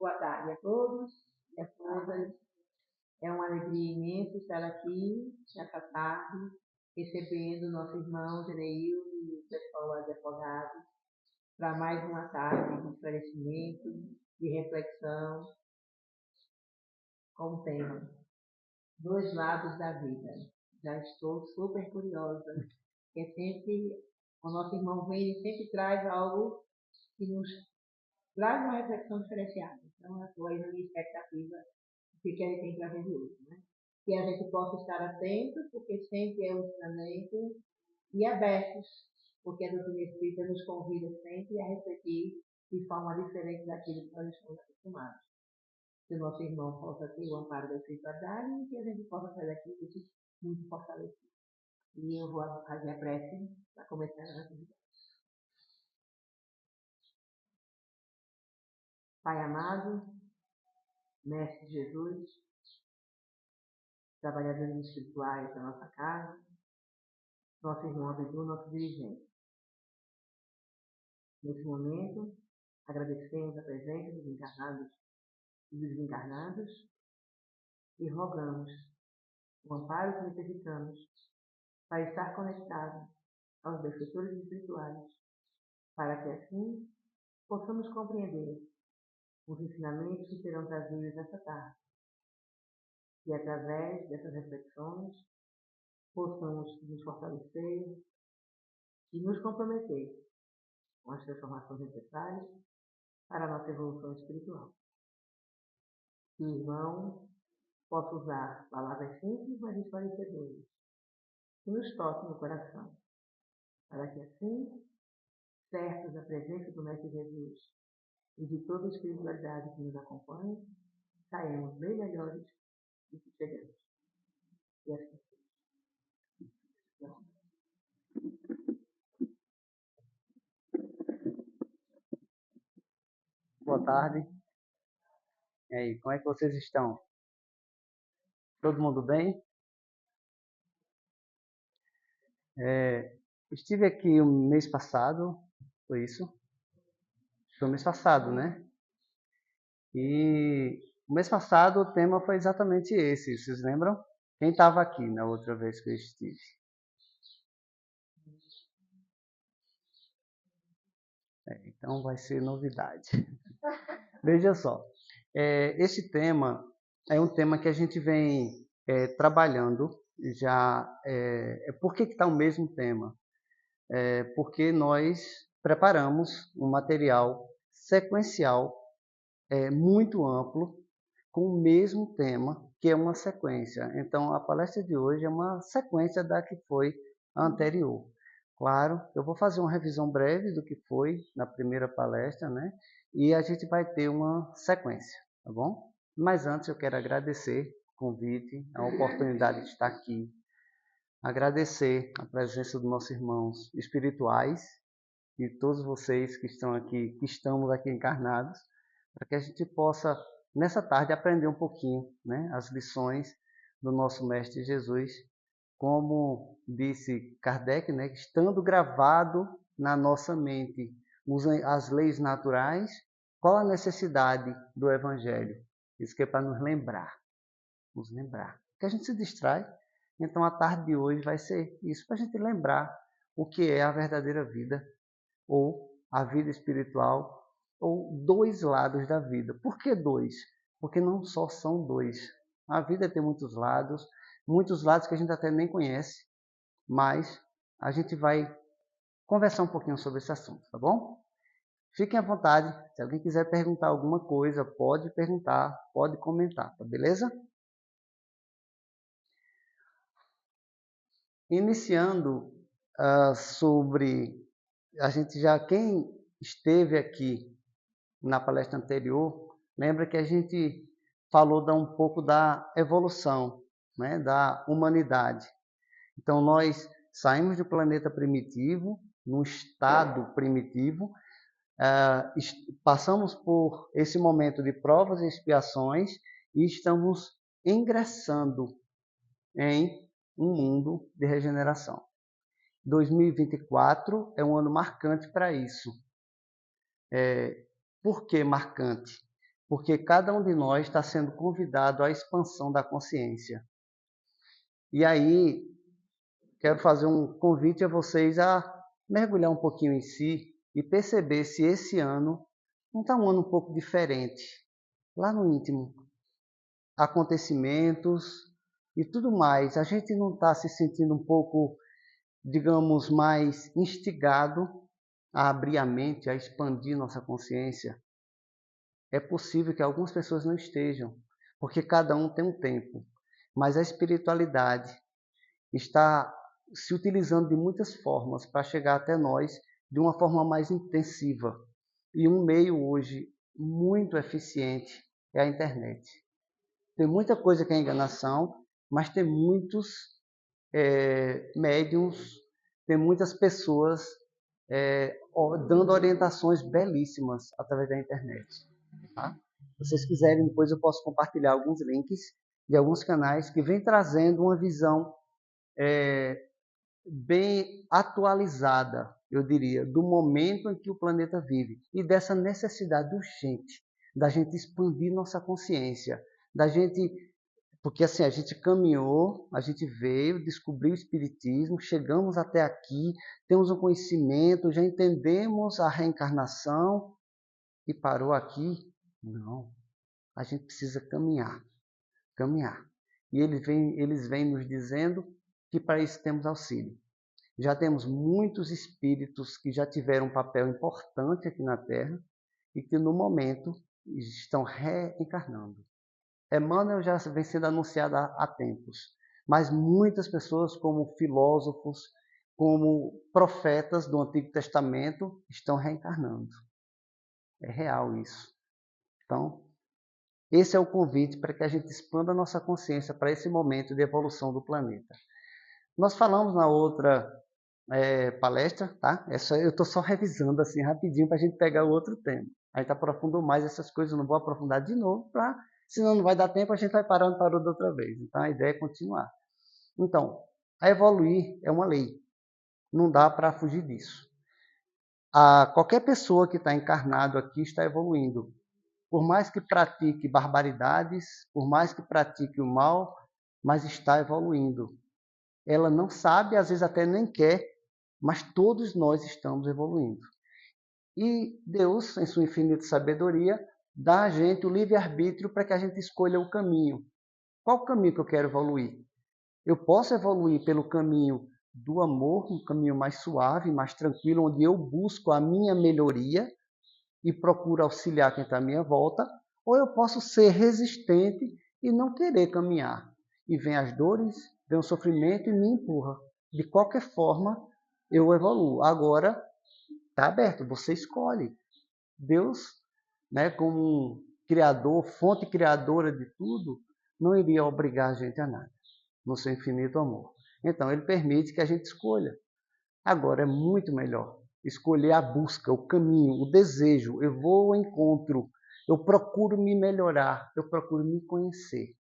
Boa tarde a todos e a todas. É uma alegria imensa estar aqui nessa tarde, recebendo nosso irmão Gereildo e o pessoal advogado para mais uma tarde de esclarecimento, de reflexão, com o tema Dois Lados da Vida. Já estou super curiosa, porque sempre o nosso irmão vem e sempre traz algo que nos traz uma reflexão diferenciada. Então, eu estou aí na minha expectativa do que ele tem para a gente hoje, né? Que a gente possa estar atento, porque sempre é um ensinamento, e abertos, porque a doutrina espírita nos convida sempre a refletir de forma diferente daquilo que nós estamos acostumados. Que o nosso irmão possa ter o amparo da espiritualidade e que a gente possa sair daqui muito fortalecido. E eu vou fazer a prece para começar a atividade. Pai amado, Mestre Jesus, trabalhadores espirituais da nossa casa, nosso irmão Abdu, nosso dirigente. Nesse momento, agradecemos a presença dos encarnados e dos desencarnados e rogamos o amparo que necessitamos para estar conectados aos benfeitores espirituais, para que assim possamos compreender os ensinamentos que serão trazidos nesta tarde e, através dessas reflexões, possamos nos fortalecer e nos comprometer com as transformações necessárias para a nossa evolução espiritual. Que o irmão possa usar palavras simples, mas esclarecedoras, que nos toquem no coração, para que assim, certos da presença do Mestre Jesus e de toda a espiritualidade que nos acompanha, saímos bem melhores do que chegamos. E assim seja. Boa tarde. E aí, como é que vocês estão? Todo mundo bem? Estive aqui o mês passado, foi isso? Foi o mês passado, né? E o mês passado o tema foi exatamente esse, vocês lembram? Quem estava aqui na outra vez que eu estive? Então vai ser novidade. Veja só, esse tema é um tema que a gente vem trabalhando já. Por que está o mesmo tema? Porque nós preparamos um material sequencial muito amplo com o mesmo tema, que é uma sequência. Então, a palestra de hoje é uma sequência da que foi a anterior. Claro, eu vou fazer uma revisão breve do que foi na primeira palestra, né? E a gente vai ter uma sequência, tá bom? Mas antes eu quero agradecer o convite, a oportunidade de estar aqui, agradecer a presença dos nossos irmãos espirituais e todos vocês que estão aqui, que estamos aqui encarnados, para que a gente possa, nessa tarde, aprender um pouquinho, né, as lições do nosso Mestre Jesus, como disse Kardec, né, estando gravado na nossa mente as leis naturais, qual a necessidade do Evangelho? Isso que é para nos lembrar, porque a gente se distrai. Então a tarde de hoje vai ser isso, para a gente lembrar o que é a verdadeira vida, ou a vida espiritual, ou dois lados da vida. Por que dois? Porque não só são dois. A vida tem muitos lados que a gente até nem conhece, mas a gente vai conversar um pouquinho sobre esse assunto, tá bom? Fiquem à vontade, se alguém quiser perguntar alguma coisa, pode perguntar, pode comentar, tá beleza? Iniciando sobre a gente já, quem esteve aqui na palestra anterior, lembra que a gente falou um pouco da evolução, né, da humanidade. Então nós saímos do planeta primitivo, num estado primitivo, passamos por esse momento de provas e expiações e estamos ingressando em um mundo de regeneração. 2024 é um ano marcante para isso. Por que marcante? porque cada um de nós está sendo convidado à expansão da consciência. E aí, quero fazer um convite a vocês a mergulhar um pouquinho em si e perceber se esse ano não está um ano um pouco diferente, lá no íntimo. Acontecimentos e tudo mais. A gente não está se sentindo um pouco, digamos, mais instigado a abrir a mente, a expandir nossa consciência? É possível que algumas pessoas não estejam, porque cada um tem um tempo. Mas a espiritualidade está se utilizando de muitas formas para chegar até nós de uma forma mais intensiva. E um meio hoje muito eficiente é a internet. Tem muita coisa que é enganação, mas tem muitos médiums, tem muitas pessoas dando orientações belíssimas através da internet. Tá? Se vocês quiserem, depois eu posso compartilhar alguns links de alguns canais que vêm trazendo uma visão bem atualizada, eu diria, do momento em que o planeta vive e dessa necessidade urgente da gente expandir nossa consciência, da gente, porque assim a gente caminhou, a gente veio, descobriu o espiritismo, chegamos até aqui, temos um conhecimento, já entendemos a reencarnação e parou aqui? Não, a gente precisa caminhar. E eles vêm nos dizendo que para isso temos auxílio. Já temos muitos espíritos que já tiveram um papel importante aqui na Terra e que no momento estão reencarnando. Emmanuel já vem sendo anunciado há tempos, mas muitas pessoas, como filósofos, como profetas do Antigo Testamento, estão reencarnando. É real isso. Então, esse é o convite para que a gente expanda a nossa consciência para esse momento de evolução do planeta. Nós falamos na outra palestra, tá? Eu estou só revisando assim rapidinho para a gente pegar o outro tema. A gente aprofundou mais essas coisas, eu não vou aprofundar de novo, senão não vai dar tempo, a gente vai parando para outra vez. Então a ideia é continuar. Então, a evoluir é uma lei. Não dá para fugir disso. Qualquer pessoa que está encarnado aqui está evoluindo. Por mais que pratique barbaridades, por mais que pratique o mal, mas está evoluindo. Ela não sabe, às vezes até nem quer, mas todos nós estamos evoluindo. E Deus, em sua infinita sabedoria, dá a gente o livre-arbítrio para que a gente escolha o caminho. Qual o caminho que eu quero evoluir? Eu posso evoluir pelo caminho do amor, um caminho mais suave, mais tranquilo, onde eu busco a minha melhoria e procuro auxiliar quem está à minha volta, ou eu posso ser resistente e não querer caminhar. E vem as dores, vem o sofrimento e me empurra. De qualquer forma, eu evoluo. Agora, está aberto, você escolhe. Deus, né, como criador, fonte criadora de tudo, não iria obrigar a gente a nada, no seu infinito amor. Então, ele permite que a gente escolha. Agora, é muito melhor escolher a busca, o caminho, o desejo. Eu vou ao encontro, eu procuro me melhorar, eu procuro me conhecer.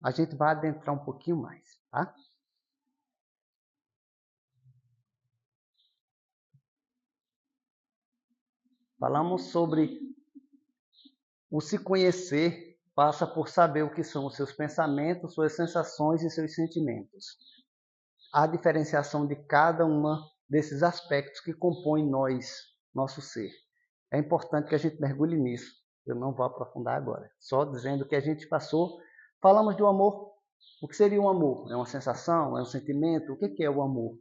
A gente vai adentrar um pouquinho mais, tá? Falamos sobre o se conhecer passa por saber o que são os seus pensamentos, suas sensações e seus sentimentos. A diferenciação de cada uma desses aspectos que compõem nós, nosso ser. É importante que a gente mergulhe nisso. Eu não vou aprofundar agora. Só dizendo que a gente passou. Falamos do amor. O que seria um amor? É uma sensação? É um sentimento? O que é o amor?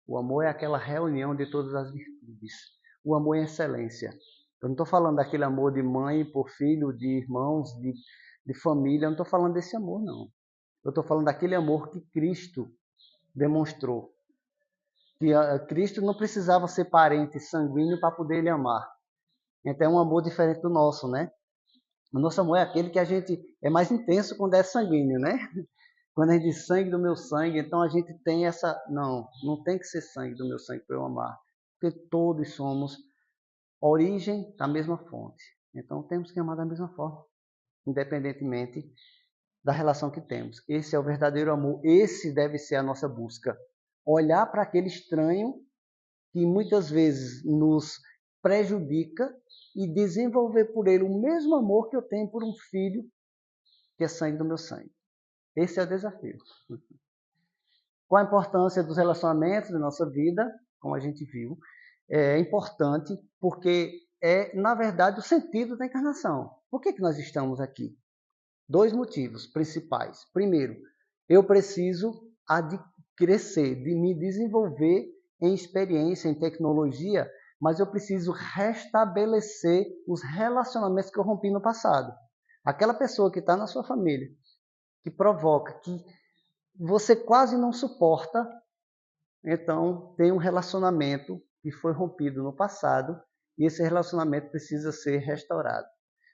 O amor é aquela reunião de todas as virtudes. O amor é excelência. Eu não estou falando daquele amor de mãe por filho, de irmãos, de família. Eu não estou falando desse amor, não. Eu estou falando daquele amor que Cristo demonstrou. Que Cristo não precisava ser parente sanguíneo para poder lhe amar. Então é um amor diferente do nosso, né? O nosso amor é aquele que a gente é mais intenso quando é sanguíneo, né? Quando a gente diz sangue do meu sangue, então a gente tem essa... Não tem que ser sangue do meu sangue para eu amar. Porque todos somos origem da mesma fonte. Então temos que amar da mesma forma, independentemente da relação que temos. Esse é o verdadeiro amor. Esse deve ser a nossa busca. Olhar para aquele estranho que muitas vezes nos prejudica e desenvolver por ele o mesmo amor que eu tenho por um filho que é sangue do meu sangue. Esse é o desafio. Qual a importância dos relacionamentos na nossa vida, como a gente viu? É importante porque é, na verdade, o sentido da encarnação. Por que nós estamos aqui? 2 motivos principais. Primeiro, eu preciso crescer, de me desenvolver em experiência, em tecnologia, mas eu preciso restabelecer os relacionamentos que eu rompi no passado. Aquela pessoa que está na sua família, que provoca, que você quase não suporta, então tem um relacionamento que foi rompido no passado e esse relacionamento precisa ser restaurado.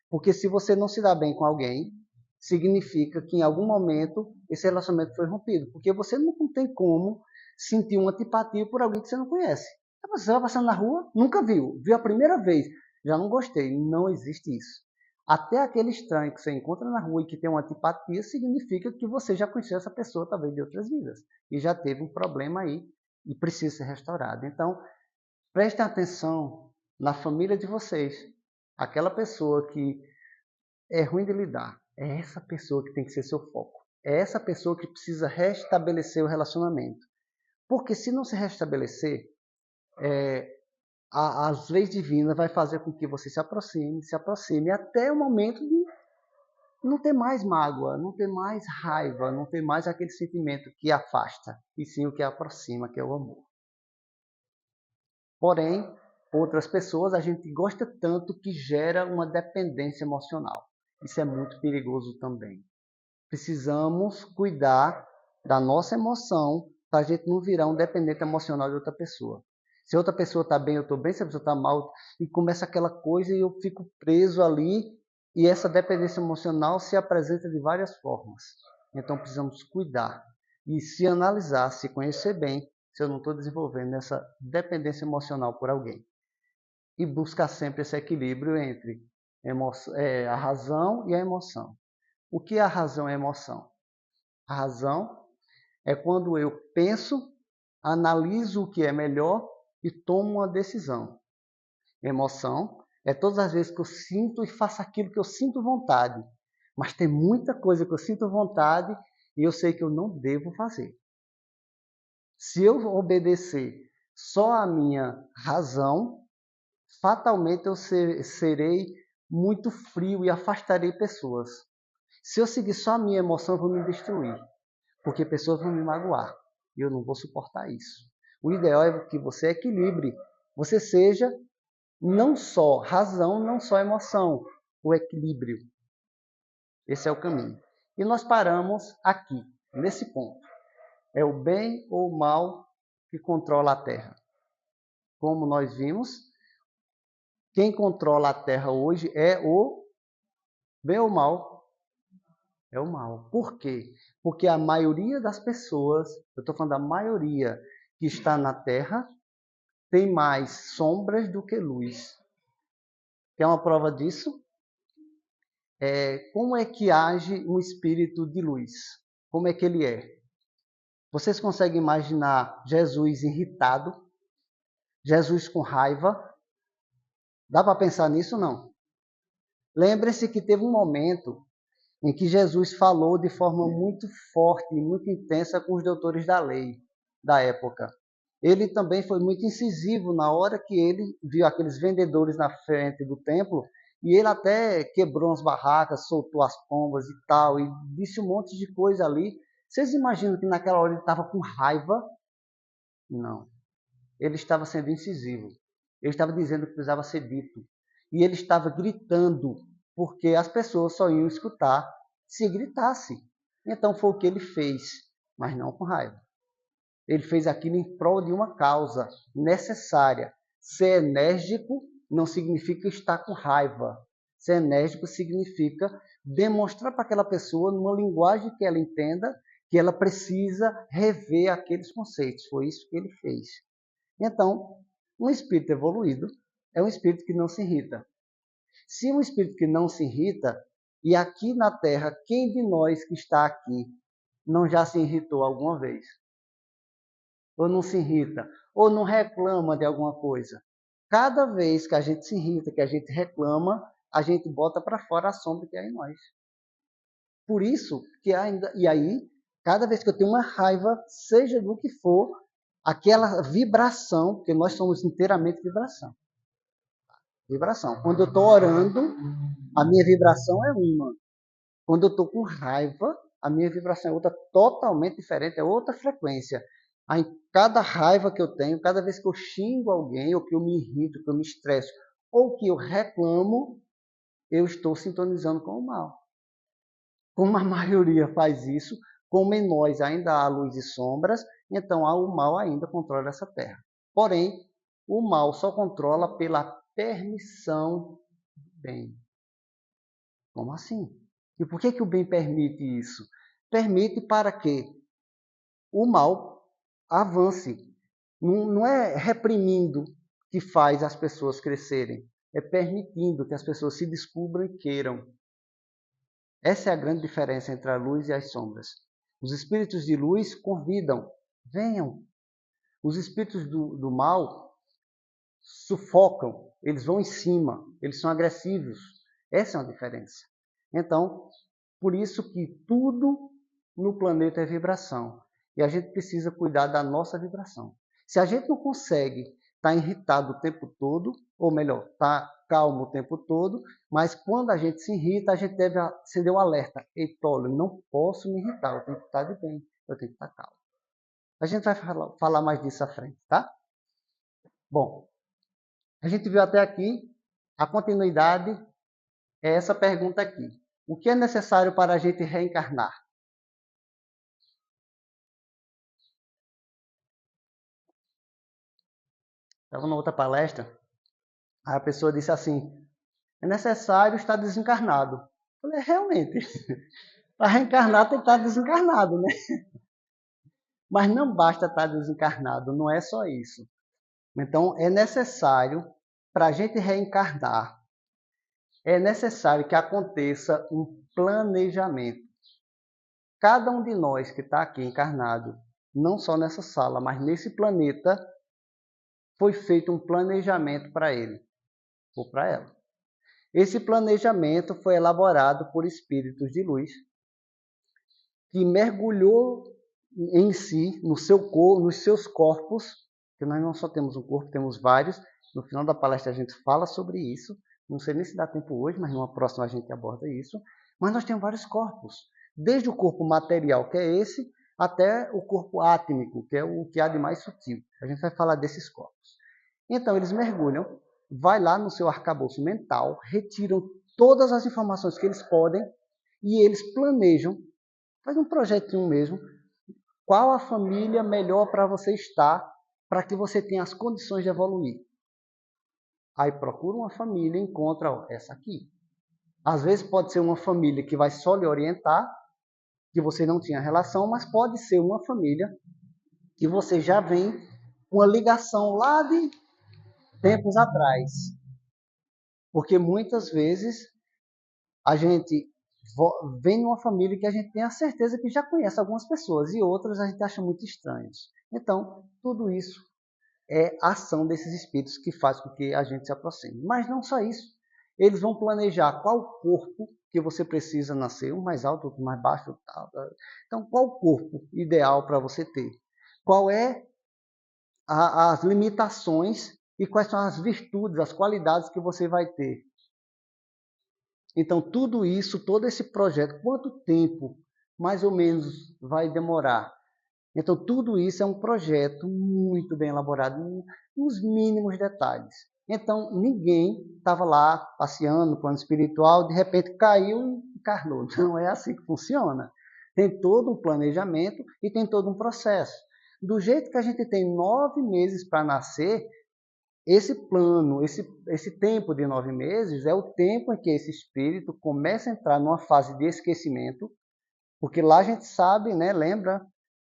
Porque se você não se dá bem com alguém, significa que em algum momento esse relacionamento foi rompido. Porque você não tem como sentir uma antipatia por alguém que você não conhece. Você vai passando na rua, nunca viu. Viu a primeira vez, já não gostei. Não existe isso. Até aquele estranho que você encontra na rua e que tem uma antipatia, significa que você já conheceu essa pessoa, talvez de outras vidas. E já teve um problema aí e precisa ser restaurado. Então, prestem atenção na família de vocês. Aquela pessoa que é ruim de lidar. É essa pessoa que tem que ser seu foco. É essa pessoa que precisa restabelecer o relacionamento. Porque se não se restabelecer, as leis divinas vai fazer com que você se aproxime até o momento de não ter mais mágoa, não ter mais raiva, não ter mais aquele sentimento que afasta, e sim o que aproxima, que é o amor. Porém, outras pessoas a gente gosta tanto que gera uma dependência emocional. Isso é muito perigoso também. Precisamos cuidar da nossa emoção para a gente não virar um dependente emocional de outra pessoa. Se outra pessoa está bem, eu estou bem. Se a pessoa está mal, e começa aquela coisa e eu fico preso ali. E essa dependência emocional se apresenta de várias formas. Então precisamos cuidar e se analisar, se conhecer bem, se eu não estou desenvolvendo essa dependência emocional por alguém. E buscar sempre esse equilíbrio entre a razão e a emoção. O que é a razão e a emoção? A razão é quando eu penso, analiso o que é melhor e tomo uma decisão. A emoção é todas as vezes que eu sinto e faço aquilo que eu sinto vontade. Mas tem muita coisa que eu sinto vontade e eu sei que eu não devo fazer. Se eu obedecer só a minha razão, fatalmente eu serei muito frio e afastarei pessoas. Se eu seguir só a minha emoção, eu vou me destruir. Porque pessoas vão me magoar. E eu não vou suportar isso. O ideal é que você equilibre. Você seja não só razão, não só emoção. O equilíbrio. Esse é o caminho. E nós paramos aqui, nesse ponto. É o bem ou o mal que controla a Terra. Como nós vimos, quem controla a Terra hoje é o bem ou mal? É o mal. Por quê? Porque a maioria das pessoas, eu estou falando da maioria que está na Terra, tem mais sombras do que luz. Quer uma prova disso? Como é que age um espírito de luz? Como é que ele é? Vocês conseguem imaginar Jesus irritado? Jesus com raiva? Dá para pensar nisso? Não. Lembre-se que teve um momento em que Jesus falou de forma muito forte e muito intensa com os doutores da lei da época. Ele também foi muito incisivo na hora que ele viu aqueles vendedores na frente do templo e ele até quebrou as barracas, soltou as pombas e tal, e disse um monte de coisa ali. Vocês imaginam que naquela hora ele estava com raiva? Não. Ele estava sendo incisivo. Ele estava dizendo o que precisava ser dito. E ele estava gritando, porque as pessoas só iam escutar se gritasse. Então foi o que ele fez, mas não com raiva. Ele fez aquilo em prol de uma causa necessária. Ser enérgico não significa estar com raiva. Ser enérgico significa demonstrar para aquela pessoa, numa linguagem que ela entenda, que ela precisa rever aqueles conceitos. Foi isso que ele fez. Então, um espírito evoluído é um espírito que não se irrita. Se um espírito que não se irrita, e aqui na Terra, quem de nós que está aqui não já se irritou alguma vez? Ou não se irrita? Ou não reclama de alguma coisa? cada vez que a gente se irrita, que a gente reclama, a gente bota para fora a sombra que é em nós. Por isso que ainda, e aí, cada vez que eu tenho uma raiva, seja do que for, aquela vibração, porque nós somos inteiramente vibração. Vibração. Quando eu estou orando, a minha vibração é uma. Quando eu estou com raiva, a minha vibração é outra, totalmente diferente, é outra frequência. Aí, cada raiva que eu tenho, cada vez que eu xingo alguém, ou que eu me irrito, que eu me estresso, ou que eu reclamo, eu estou sintonizando com o mal. Como a maioria faz isso, como em nós ainda há luz e sombras, então o mal ainda controla essa terra. Porém, o mal só controla pela permissão do bem. Como assim? E por que o bem permite isso? Permite para que o mal avance. Não é reprimindo que faz as pessoas crescerem, é permitindo que as pessoas se descubram e queiram. Essa é a grande diferença entre a luz e as sombras. Os espíritos de luz convidam, venham. Os espíritos do mal sufocam, eles vão em cima, eles são agressivos. Essa é uma diferença. Então, por isso que tudo no planeta é vibração. E a gente precisa cuidar da nossa vibração. Se a gente não consegue estar irritado o tempo todo, ou melhor, estar calmo o tempo todo, mas quando a gente se irrita, a gente deve acender o alerta. Ei, tolo, eu não posso me irritar, eu tenho que estar de bem, eu tenho que estar calmo. A gente vai falar mais disso à frente, tá? Bom, a gente viu até aqui, a continuidade é essa pergunta aqui. O que é necessário para a gente reencarnar? Estava numa outra palestra, a pessoa disse assim, é necessário estar desencarnado. Eu falei, realmente, para reencarnar tem que estar desencarnado, né? Mas não basta estar desencarnado, não é só isso. Então, é necessário, para a gente reencarnar, é necessário que aconteça um planejamento. Cada um de nós que está aqui encarnado, não só nessa sala, mas nesse planeta, foi feito um planejamento para ele, ou para ela. Esse planejamento foi elaborado por espíritos de luz, que mergulhou em si, no seu corpo, nos seus corpos, que nós não só temos um corpo, temos vários. No final da palestra a gente fala sobre isso. Não sei nem se dá tempo hoje, mas numa próxima a gente aborda isso. Mas nós temos vários corpos, desde o corpo material, que é esse, até o corpo átmico, que é o que há de mais sutil. A gente vai falar desses corpos. Então, eles mergulham, vai lá no seu arcabouço mental, retiram todas as informações que eles podem e eles planejam, faz um projetinho mesmo, qual a família melhor para você estar, para que você tenha as condições de evoluir. Aí procura uma família e encontra essa aqui. Às vezes pode ser uma família que vai só lhe orientar, que você não tinha relação, mas pode ser uma família que você já vem com uma ligação lá de tempos atrás. Porque muitas vezes a gente vem numa família que a gente tem a certeza que já conhece algumas pessoas e outras a gente acha muito estranhos. Então, tudo isso é a ação desses espíritos que faz com que a gente se aproxime. Mas não só isso. Eles vão planejar qual corpo que você precisa nascer, um mais alto, outro mais baixo. Tal. Então, qual corpo ideal para você ter? Qual é as limitações e quais são as virtudes, as qualidades que você vai ter? Então, tudo isso, todo esse projeto, quanto tempo mais ou menos vai demorar? Então, tudo isso é um projeto muito bem elaborado, nos mínimos detalhes. Então, ninguém estava lá passeando no plano espiritual, de repente caiu e encarnou. Não é assim que funciona. Tem todo um planejamento e tem todo um processo. Do jeito que a gente tem 9 meses para nascer, esse plano, esse tempo de 9 meses é o tempo em que esse espírito começa a entrar numa fase de esquecimento, porque lá a gente sabe, né, lembra,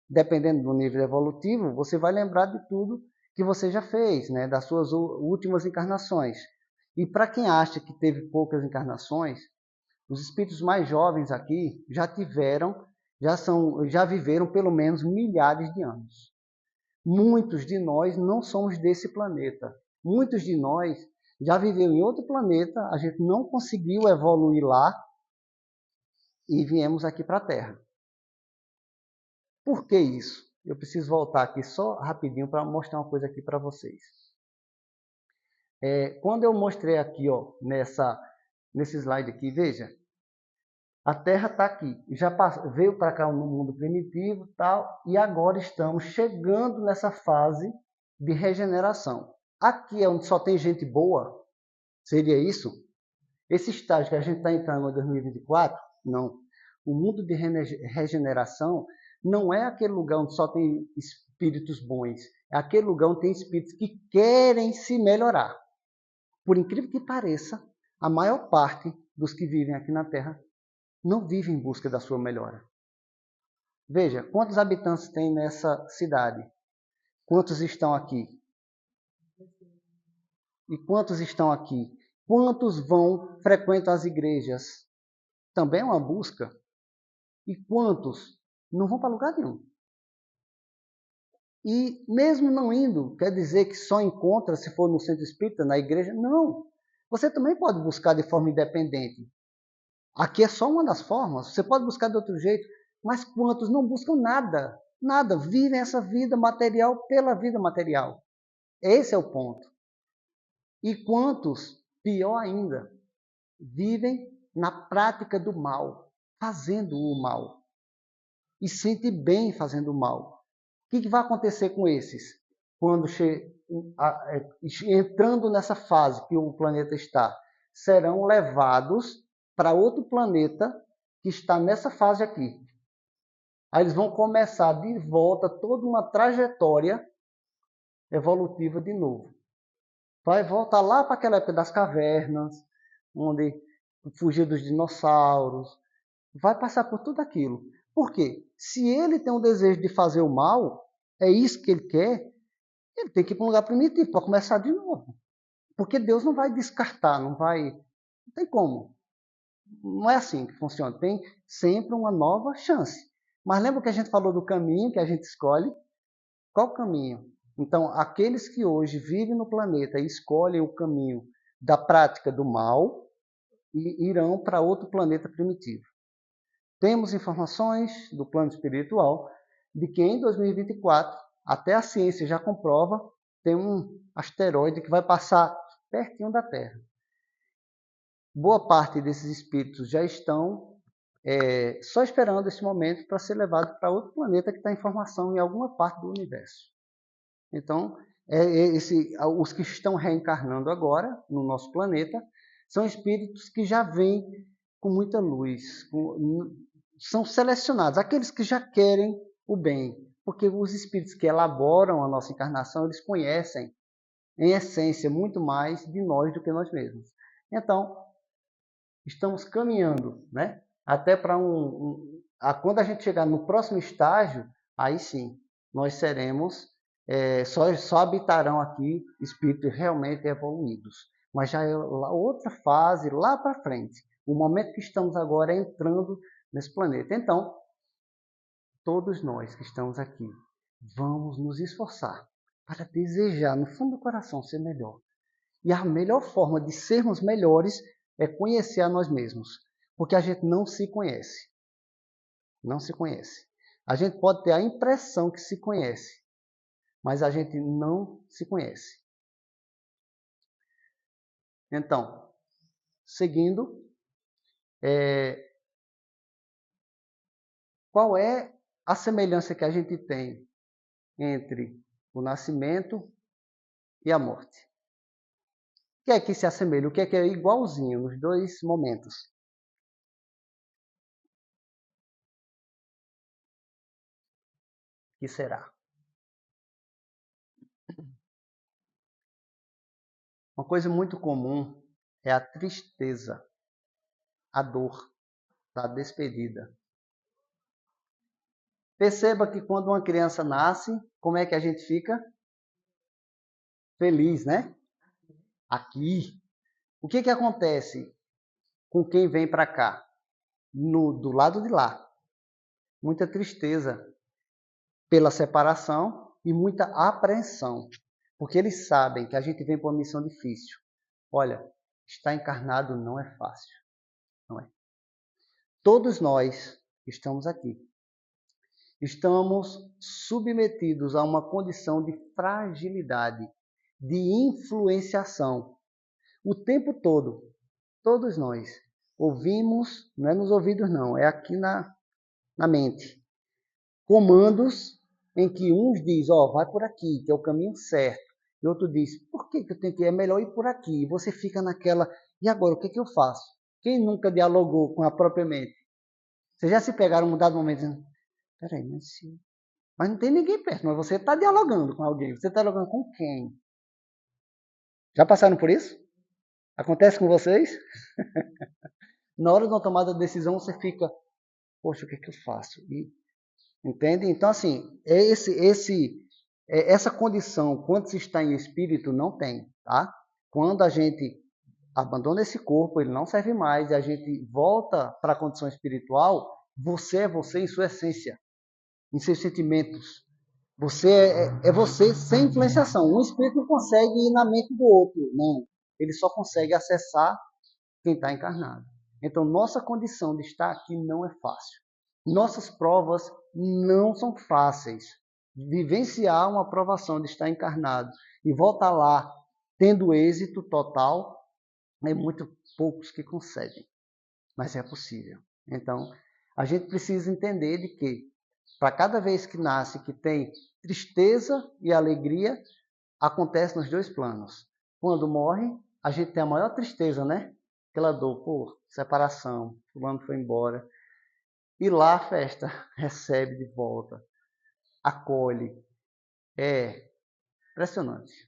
dependendo do nível evolutivo, você vai lembrar de tudo que você já fez, né, das suas últimas encarnações. E para quem acha que teve poucas encarnações, os espíritos mais jovens aqui já viveram pelo menos milhares de anos. Muitos de nós não somos desse planeta. Muitos de nós já viveu em outro planeta, a gente não conseguiu evoluir lá e viemos aqui para a Terra. Por que isso? Eu preciso voltar aqui só rapidinho para mostrar uma coisa aqui para vocês. Quando eu mostrei aqui, ó, nesse slide aqui, veja, a Terra está aqui, já veio para cá no mundo primitivo, tal, e agora estamos chegando nessa fase de regeneração. Aqui é onde só tem gente boa? Seria isso? Esse estágio que a gente está entrando em 2024? Não. O mundo de regeneração não é aquele lugar onde só tem espíritos bons. É aquele lugar onde tem espíritos que querem se melhorar. Por incrível que pareça, a maior parte dos que vivem aqui na Terra não vive em busca da sua melhora. Veja, quantos habitantes tem nessa cidade? Quantos estão aqui? E quantos estão aqui? Quantos frequentam as igrejas? Também é uma busca. E quantos não vão para lugar nenhum? E mesmo não indo, quer dizer que só encontra se for no centro espírita, na igreja? Não. Você também pode buscar de forma independente. Aqui é só uma das formas. Você pode buscar de outro jeito. Mas quantos não buscam nada? Nada. Vivem essa vida material pela vida material. Esse é o ponto. E quantos, pior ainda, vivem na prática do mal, fazendo o mal. E sente bem fazendo o mal. O que vai acontecer com esses? Quando entrando nessa fase que o planeta está, serão levados para outro planeta que está nessa fase aqui. Aí eles vão começar de volta toda uma trajetória evolutiva de novo. Vai voltar lá para aquela época das cavernas, onde fugiu dos dinossauros. Vai passar por tudo aquilo. Por quê? Se ele tem um desejo de fazer o mal, é isso que ele quer, ele tem que ir para um lugar primitivo para começar de novo. Porque Deus não vai descartar, não tem como. Não é assim que funciona. Tem sempre uma nova chance. Mas lembra que a gente falou do caminho que a gente escolhe? Qual caminho? Então, aqueles que hoje vivem no planeta e escolhem o caminho da prática do mal irão para outro planeta primitivo. Temos informações do plano espiritual de que em 2024, até a ciência já comprova, tem um asteroide que vai passar pertinho da Terra. Boa parte desses espíritos já estão só esperando esse momento para ser levado para outro planeta que está em formação em alguma parte do universo. Então, os que estão reencarnando agora no nosso planeta são espíritos que já vêm com muita luz, são selecionados, aqueles que já querem o bem, porque os espíritos que elaboram a nossa encarnação, eles conhecem, em essência, muito mais de nós do que nós mesmos. Então, estamos caminhando, né? Até para quando a gente chegar no próximo estágio, aí sim, nós seremos, só habitarão aqui espíritos realmente evoluídos. Mas já é outra fase, lá para frente. O momento que estamos agora é entrando nesse planeta. Então, todos nós que estamos aqui, vamos nos esforçar para desejar, no fundo do coração, ser melhor. E a melhor forma de sermos melhores é conhecer a nós mesmos. Porque a gente não se conhece. Não se conhece. A gente pode ter a impressão que se conhece, mas a gente não se conhece. Então, seguindo, qual é a semelhança que a gente tem entre o nascimento e a morte? O que é que se assemelha? O que é igualzinho nos dois momentos? O que será? Uma coisa muito comum é a tristeza, a dor da despedida. Perceba que quando uma criança nasce, como é que a gente fica? Feliz, né? Aqui. O que acontece com quem vem para cá? Do lado de lá. Muita tristeza pela separação e muita apreensão. Porque eles sabem que a gente vem para uma missão difícil. Olha, estar encarnado não é fácil. Não é. Todos nós estamos aqui. Estamos submetidos a uma condição de fragilidade, de influenciação. O tempo todo, todos nós ouvimos, não é nos ouvidos não, é aqui na mente, comandos em que uns diz, vai por aqui, que é o caminho certo. E outro diz, por que eu tenho que ir? É melhor ir por aqui. E você fica naquela, e agora, o que eu faço? Quem nunca dialogou com a própria mente? Vocês já se pegaram um dado momento dizendo, peraí, mas não tem ninguém perto, mas você está dialogando com alguém. Você está dialogando com quem? Já passaram por isso? Acontece com vocês? Na hora de uma tomada de decisão, você fica, poxa, o que eu faço? Entende? Então, assim, essa condição, quando se está em espírito, não tem, tá? Quando a gente abandona esse corpo, ele não serve mais, e a gente volta para a condição espiritual, você é você em sua essência, em seus sentimentos. Você é você sem influenciação. Um espírito não consegue ir na mente do outro, não. Ele só consegue acessar quem está encarnado. Então, nossa condição de estar aqui não é fácil. Nossas provas não são fáceis. Vivenciar uma provação de estar encarnado e voltar lá tendo êxito total, é muito poucos que conseguem. Mas é possível. Então, a gente precisa entender de que, para cada vez que nasce, que tem tristeza e alegria, acontece nos dois planos. Quando morre, a gente tem a maior tristeza, né? Aquela dor, separação, fulano foi embora. E lá a festa recebe de volta, acolhe. É impressionante.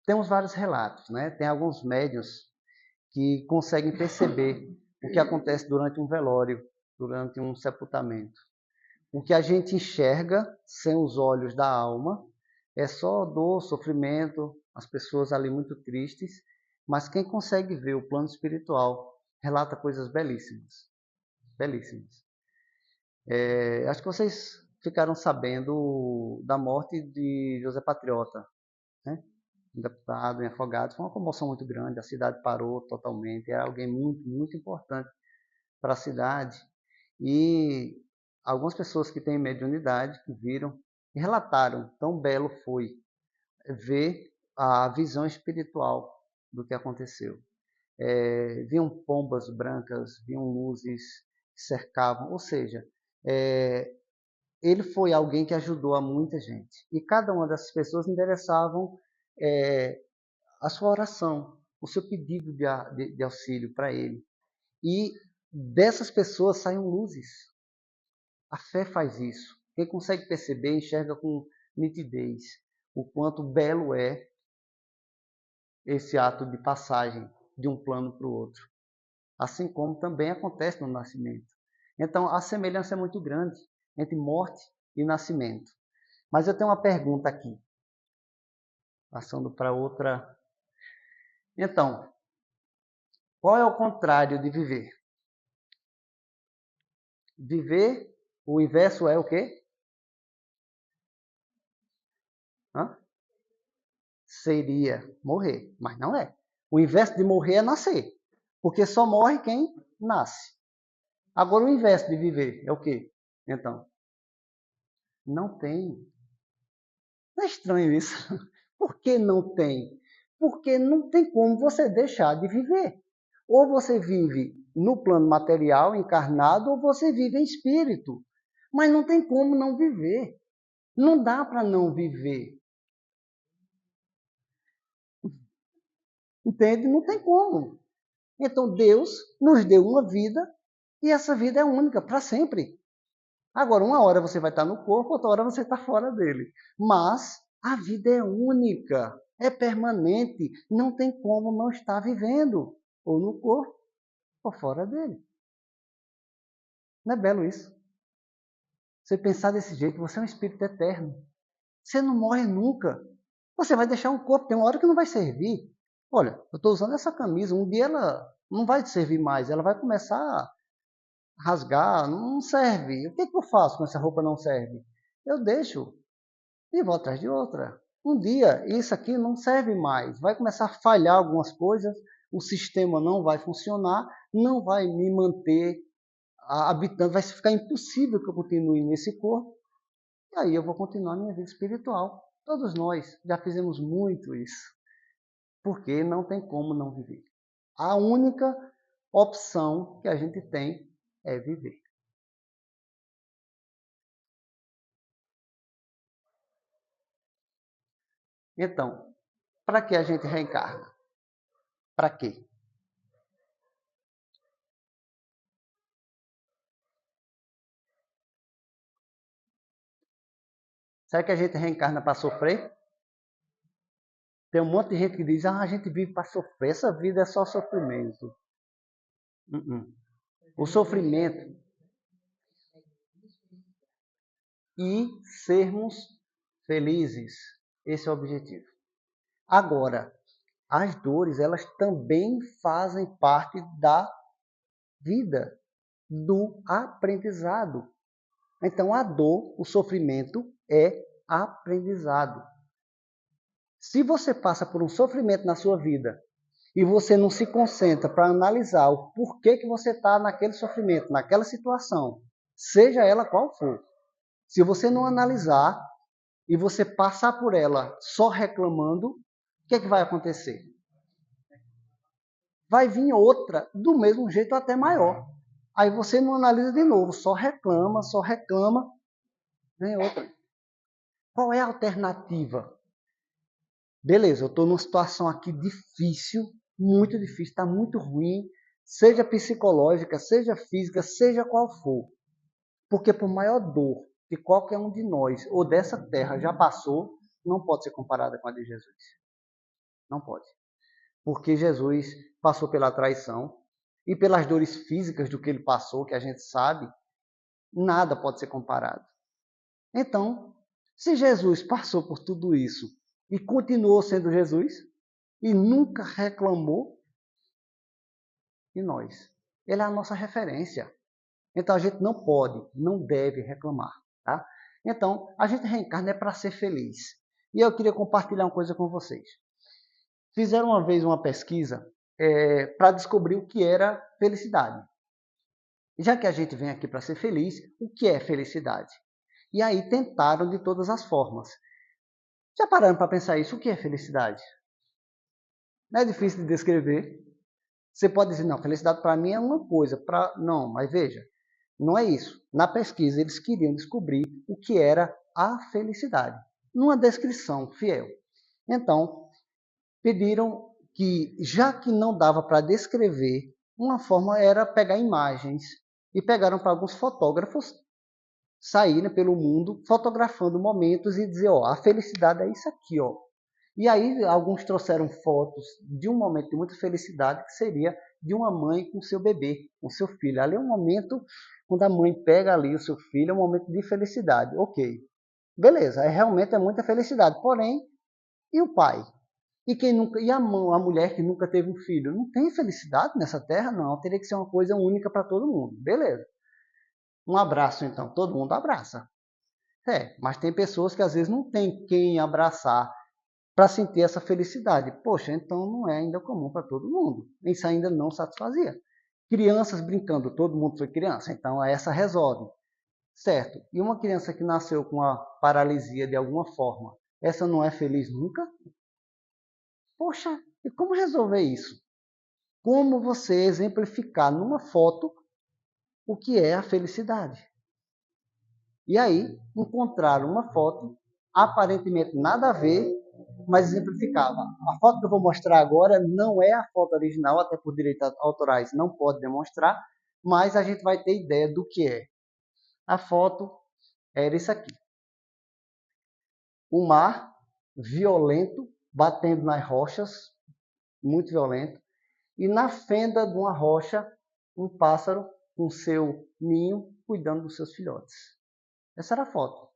Temos vários relatos, né? Tem alguns médiuns que conseguem perceber o que acontece durante um velório, durante um sepultamento. O que a gente enxerga sem os olhos da alma é só dor, sofrimento, as pessoas ali muito tristes, mas quem consegue ver o plano espiritual relata coisas belíssimas. Belíssimas. Acho que vocês ficaram sabendo da morte de José Patriota, né? Um deputado em Afogados. Foi uma comoção muito grande, a cidade parou totalmente, era alguém muito, muito importante para a cidade. E algumas pessoas que têm mediunidade, que viram e relataram, tão belo foi ver a visão espiritual do que aconteceu. Viam pombas brancas, viam luzes que cercavam, ou seja, ele foi alguém que ajudou a muita gente. E cada uma dessas pessoas endereçavam a sua oração, o seu pedido de auxílio para ele. E dessas pessoas saem luzes. A fé faz isso. Quem consegue perceber, enxerga com nitidez o quanto belo é esse ato de passagem de um plano para o outro. Assim como também acontece no nascimento. Então, a semelhança é muito grande entre morte e nascimento. Mas eu tenho uma pergunta aqui, passando para outra. Então, qual é o contrário de viver? Viver, o inverso é o quê? Seria morrer, mas não é. O inverso de morrer é nascer, porque só morre quem nasce. Agora, o inverso de viver é o quê? Então, não tem. Não é estranho isso? Por que não tem? Porque não tem como você deixar de viver. Ou você vive no plano material, encarnado, ou você vive em espírito. Mas não tem como não viver. Não dá para não viver. Entende? Não tem como. Então Deus nos deu uma vida e essa vida é única para sempre. Agora, uma hora você vai estar no corpo, outra hora você está fora dele. Mas a vida é única, é permanente, não tem como não estar vivendo, ou no corpo, ou fora dele. Não é belo isso? Você pensar desse jeito, você é um espírito eterno. Você não morre nunca. Você vai deixar um corpo, tem uma hora que não vai servir. Olha, eu estou usando essa camisa, um dia ela não vai te servir mais, ela vai começar rasgar, não serve. O que eu faço quando essa roupa não serve? Eu deixo e vou atrás de outra. Um dia, isso aqui não serve mais. Vai começar a falhar algumas coisas, o sistema não vai funcionar, não vai me manter habitando, vai ficar impossível que eu continue nesse corpo. E aí eu vou continuar minha vida espiritual. Todos nós já fizemos muito isso, porque não tem como não viver. A única opção que a gente tem é viver. Então, para que a gente reencarna? Para quê? Será que a gente reencarna para sofrer? Tem um monte de gente que diz, a gente vive para sofrer, essa vida é só sofrimento. O sofrimento e sermos felizes, esse é o objetivo. Agora, as dores, elas também fazem parte da vida, do aprendizado. Então, a dor, o sofrimento é aprendizado. Se você passa por um sofrimento na sua vida e você não se concentra para analisar o porquê que você está naquele sofrimento, naquela situação, seja ela qual for, se você não analisar e você passar por ela só reclamando, o que é que vai acontecer? Vai vir outra do mesmo jeito até maior. Aí você não analisa de novo, só reclama, vem outra. Qual é a alternativa? Beleza, eu estou numa situação aqui difícil, muito difícil, está muito ruim, seja psicológica, seja física, seja qual for. Porque por maior dor que qualquer um de nós ou dessa terra já passou, não pode ser comparada com a de Jesus. Não pode. Porque Jesus passou pela traição e pelas dores físicas do que ele passou, que a gente sabe, nada pode ser comparado. Então, se Jesus passou por tudo isso e continuou sendo Jesus e nunca reclamou, e nós? Ele é a nossa referência. Então a gente não pode, não deve reclamar, tá? Então, a gente reencarna é para ser feliz. E eu queria compartilhar uma coisa com vocês. Fizeram uma vez uma pesquisa para descobrir o que era felicidade. Já que a gente vem aqui para ser feliz, o que é felicidade? E aí tentaram de todas as formas. Já pararam para pensar isso? O que é felicidade? Não é difícil de descrever. Você pode dizer, não, felicidade para mim é uma coisa. Não, mas veja, não é isso. Na pesquisa, eles queriam descobrir o que era a felicidade, numa descrição fiel. Então, pediram que, já que não dava para descrever, uma forma era pegar imagens. E pegaram para alguns fotógrafos saírem pelo mundo fotografando momentos e dizer, ó, a felicidade é isso aqui, ó. E aí alguns trouxeram fotos de um momento de muita felicidade, que seria de uma mãe com seu bebê, com seu filho. Ali é um momento, quando a mãe pega ali o seu filho, é um momento de felicidade. Ok, beleza, realmente é muita felicidade. Porém, e o pai? E quem nunca, e a mulher que nunca teve um filho? Não tem felicidade nessa terra? Não, teria que ser uma coisa única para todo mundo. Beleza. Um abraço, então. Todo mundo abraça. Mas tem pessoas que às vezes não tem quem abraçar para sentir essa felicidade. Poxa, então não é ainda comum para todo mundo. Isso ainda não satisfazia. Crianças brincando, todo mundo foi criança, então essa resolve. Certo. E uma criança que nasceu com a paralisia de alguma forma, essa não é feliz nunca? Poxa, e como resolver isso? Como você exemplificar numa foto o que é a felicidade? E aí encontraram uma foto, aparentemente nada a ver, mas exemplificava. A foto que eu vou mostrar agora não é a foto original, até por direitos autorais não pode demonstrar, mas a gente vai ter ideia do que é. A foto era isso aqui. O mar violento, batendo nas rochas, muito violento, e na fenda de uma rocha, um pássaro com seu ninho cuidando dos seus filhotes. Essa era a foto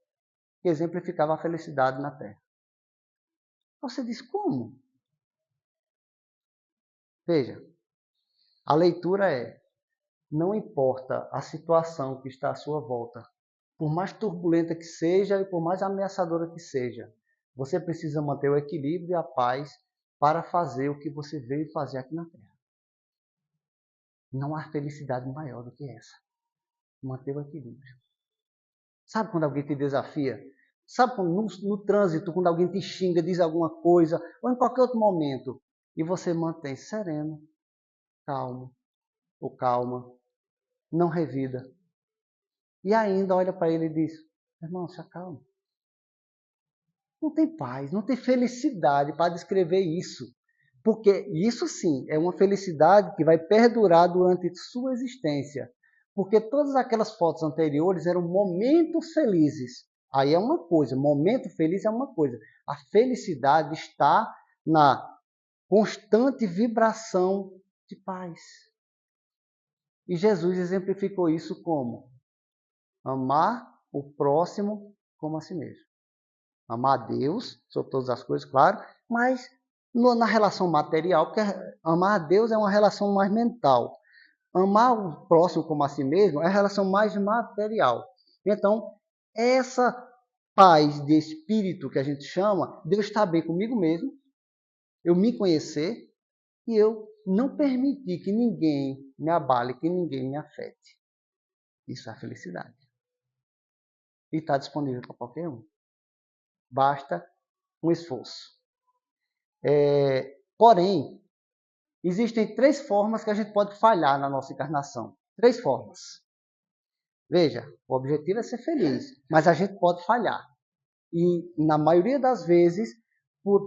que exemplificava a felicidade na Terra. Você diz, como? Veja, a leitura é: Não importa a situação que está à sua volta, por mais turbulenta que seja e por mais ameaçadora que seja, você precisa manter o equilíbrio e a paz para fazer o que você veio fazer aqui na Terra. Não há felicidade maior do que essa. Manter o equilíbrio. Sabe quando alguém te desafia? Sabe quando no trânsito, quando alguém te xinga, diz alguma coisa, ou em qualquer outro momento, e você mantém sereno, calmo ou calma, não revida. E ainda olha para ele e diz, irmão, se acalma. Não tem paz, não tem felicidade para descrever isso. Porque isso sim é uma felicidade que vai perdurar durante sua existência. Porque todas aquelas fotos anteriores eram momentos felizes. Aí é uma coisa, momento feliz é uma coisa. A felicidade está na constante vibração de paz. E Jesus exemplificou isso como? Amar o próximo como a si mesmo. Amar a Deus sobre todas as coisas, claro, mas na relação material, porque amar a Deus é uma relação mais mental. Amar o próximo como a si mesmo é a relação mais material. Então, essa paz de espírito que a gente chama, Deus está bem comigo mesmo, eu me conhecer e eu não permitir que ninguém me abale, que ninguém me afete. Isso é a felicidade. E está disponível para qualquer um. Basta um esforço. Porém, existem 3 formas que a gente pode falhar na nossa encarnação. 3 formas. Veja, o objetivo é ser feliz, mas a gente pode falhar. E, na maioria das vezes,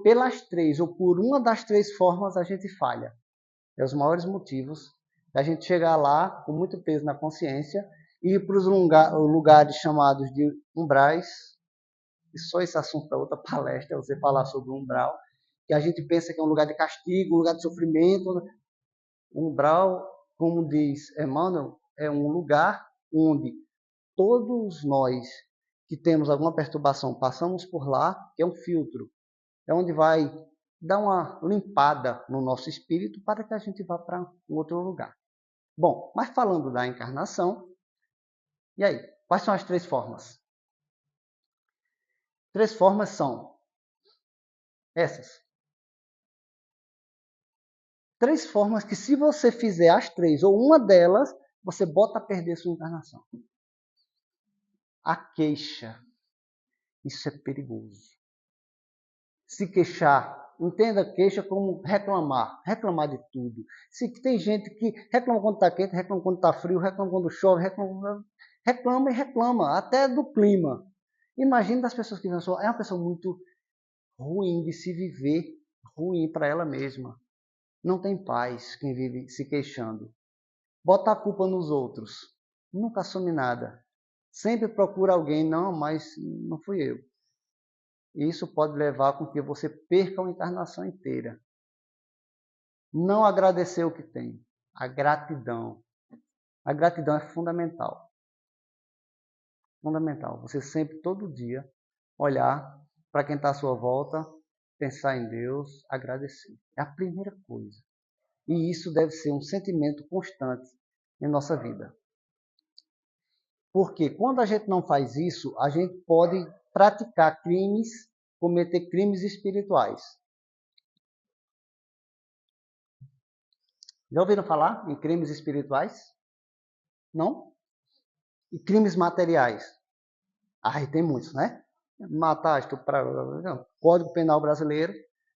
pelas 3 ou por uma das 3 formas, a gente falha. É os maiores motivos da gente chegar lá com muito peso na consciência e ir para os lugares chamados de umbrais. E só esse assunto é outra palestra, você falar sobre o umbral, que a gente pensa que é um lugar de castigo, um lugar de sofrimento. O umbral, como diz Emmanuel, é um lugar onde todos nós que temos alguma perturbação passamos por lá, que é um filtro. É onde vai dar uma limpada no nosso espírito para que a gente vá para um outro lugar. Bom, mas falando da encarnação, e aí? Quais são as 3 formas? 3 formas são essas. 3 formas que, se você fizer as 3 ou uma delas, você bota a perder sua encarnação. A queixa. Isso é perigoso. Se queixar, entenda queixa como reclamar de tudo. Se tem gente que reclama quando está quente, reclama quando está frio, reclama quando chove, reclama e reclama, até do clima. Imagina das pessoas que pensam, é uma pessoa muito ruim de se viver, ruim para ela mesma. Não tem paz quem vive se queixando. Bota a culpa nos outros. Nunca assume nada. Sempre procura alguém, não, mas não fui eu. Isso pode levar com que você perca a encarnação inteira. Não agradecer o que tem. A gratidão. A gratidão é fundamental. Fundamental. Você sempre, todo dia, olhar para quem está à sua volta, pensar em Deus, agradecer. É a primeira coisa. E isso deve ser um sentimento constante em nossa vida. Porque quando a gente não faz isso, a gente pode praticar crimes, cometer crimes espirituais. Já ouviram falar em crimes espirituais? Não? E crimes materiais? Aí tem muitos, né? Matar, estuprar. O Código Penal Brasileiro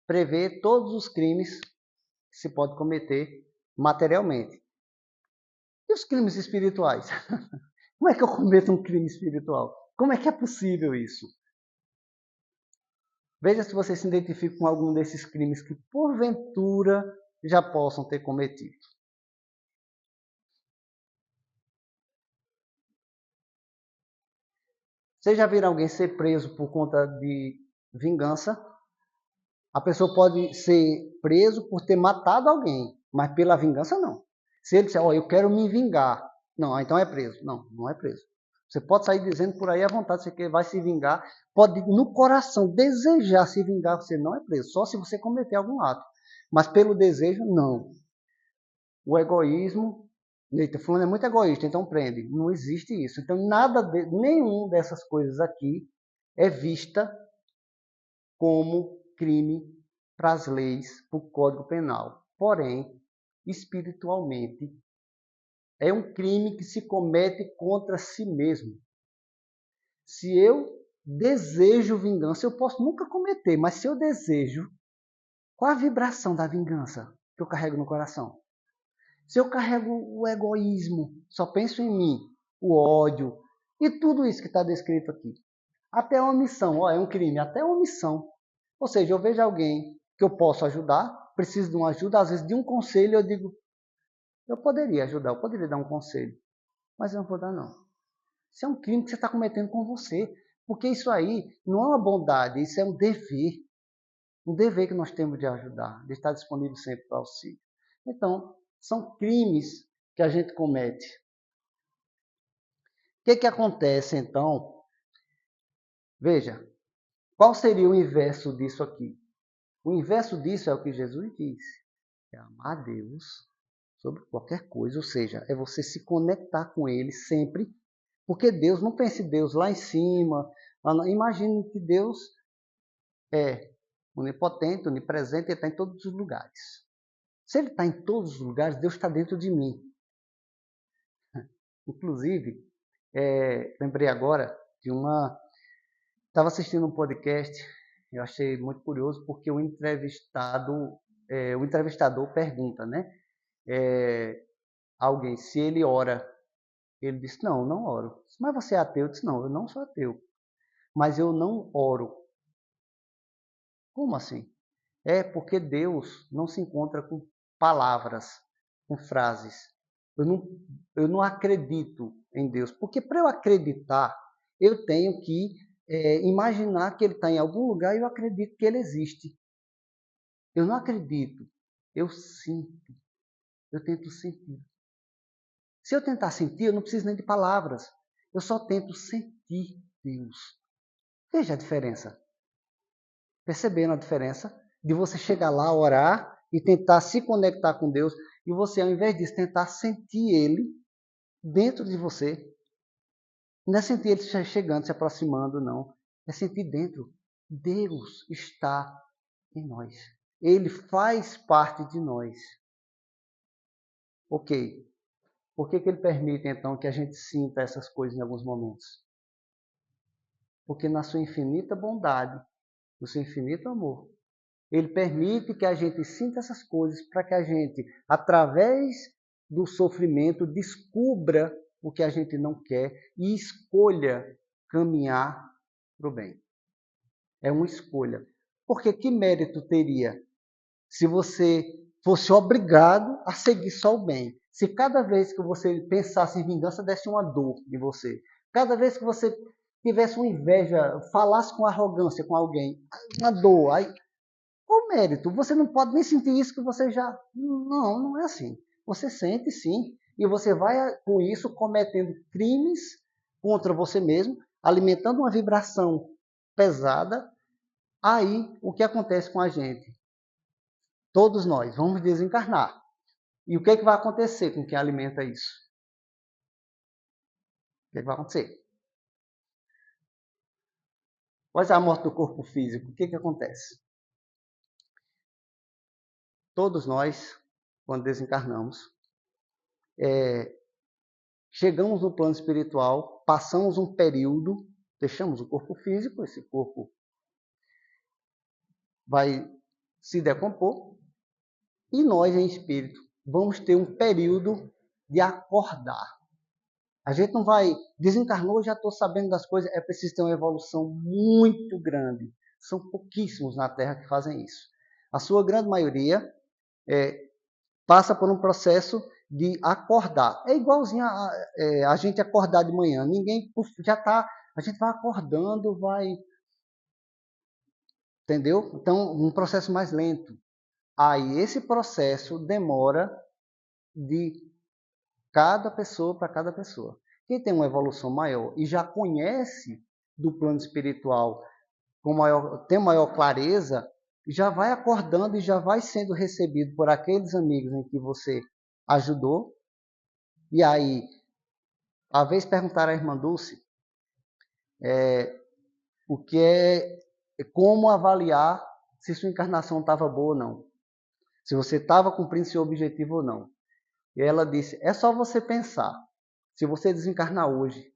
prevê todos os crimes que se pode cometer materialmente. E os crimes espirituais? Como é que eu cometo um crime espiritual? Como é que é possível isso? Veja se você se identifica com algum desses crimes que, porventura, já possam ter cometido. Vocês já viram alguém ser preso por conta de vingança? A pessoa pode ser preso por ter matado alguém, mas pela vingança não. Se ele disser, eu quero me vingar, não, então é preso. Não, não é preso. Você pode sair dizendo por aí à vontade, você vai se vingar, pode no coração desejar se vingar, você não é preso, só se você cometer algum ato. Mas pelo desejo, não. O egoísmo Eita, fulano é muito egoísta, então prende. Não existe isso. Então, nenhum dessas coisas aqui é vista como crime para as leis, para o Código Penal. Porém, espiritualmente, é um crime que se comete contra si mesmo. Se eu desejo vingança, eu posso nunca cometer, mas se eu desejo, qual a vibração da vingança que eu carrego no coração? Se eu carrego o egoísmo, só penso em mim, o ódio e tudo isso que está descrito aqui. Até a omissão, é um crime, até a omissão. Ou seja, eu vejo alguém que eu posso ajudar, preciso de uma ajuda, às vezes de um conselho, eu digo, eu poderia ajudar, eu poderia dar um conselho, mas eu não vou dar não. Isso é um crime que você está cometendo com você, porque isso aí não é uma bondade, isso é um dever que nós temos de ajudar, de estar disponível sempre para auxílio. Então, são crimes que a gente comete. O que acontece então? Veja, qual seria o inverso disso aqui? O inverso disso é o que Jesus disse. É amar a Deus sobre qualquer coisa, ou seja, é você se conectar com Ele sempre, porque Deus, não pense Deus lá em cima, imagine que Deus é onipotente, onipresente, Ele está em todos os lugares. Se Ele está em todos os lugares, Deus está dentro de mim. Inclusive, lembrei agora de uma... Estava assistindo um podcast, eu achei muito curioso, porque o entrevistador pergunta, né? Alguém, se ele ora, ele disse, não, não oro. Mas você é ateu? Eu disse, não, eu não sou ateu. Mas eu não oro. Como assim? É porque Deus não se encontra com palavras, com frases. Eu não acredito em Deus. Porque para eu acreditar, eu tenho que imaginar que Ele está em algum lugar e eu acredito que Ele existe. Eu não acredito. Eu sinto. Eu tento sentir. Se eu tentar sentir, eu não preciso nem de palavras. Eu só tento sentir Deus. Veja a diferença. Perceberam a diferença? De você chegar lá, orar e tentar se conectar com Deus, e você, ao invés disso, tentar sentir Ele dentro de você. Não é sentir Ele chegando, se aproximando, não. É sentir dentro. Deus está em nós. Ele faz parte de nós. Ok. Por que Ele permite, então, que a gente sinta essas coisas em alguns momentos? Porque na sua infinita bondade, no seu infinito amor, Ele permite que a gente sinta essas coisas para que a gente, através do sofrimento, descubra o que a gente não quer e escolha caminhar para o bem. É uma escolha. Porque que mérito teria se você fosse obrigado a seguir só o bem? Se cada vez que você pensasse em vingança, desse uma dor em você. Cada vez que você tivesse uma inveja, falasse com arrogância com alguém, uma dor. Aí, qual mérito? Você não pode nem sentir isso que você já... Não, não é assim. Você sente sim. E você vai com isso cometendo crimes contra você mesmo, alimentando uma vibração pesada. Aí, o que acontece com a gente? Todos nós vamos desencarnar. E o que vai acontecer com quem alimenta isso? O que vai acontecer? Após a morte do corpo físico, o que acontece? Todos nós, quando desencarnamos, chegamos no plano espiritual, passamos um período, deixamos o corpo físico, esse corpo vai se decompor, e nós, em espírito, vamos ter um período de acordar. A gente não vai, desencarnou, já estou sabendo das coisas, é preciso ter uma evolução muito grande. São pouquíssimos na Terra que fazem isso. A sua grande maioria passa por um processo de acordar. É igualzinho a gente acordar de manhã. Ninguém já está, a gente vai acordando, vai... Entendeu? Então, um processo mais lento. Aí, esse processo demora de cada pessoa para cada pessoa. Quem tem uma evolução maior e já conhece do plano espiritual, tem maior clareza, já vai acordando e já vai sendo recebido por aqueles amigos em que você ajudou, E aí, a vez perguntaram à irmã Dulce o que como avaliar se sua encarnação estava boa ou não. Se você estava cumprindo seu objetivo ou não. E ela disse, é só você pensar. Se você desencarnar hoje,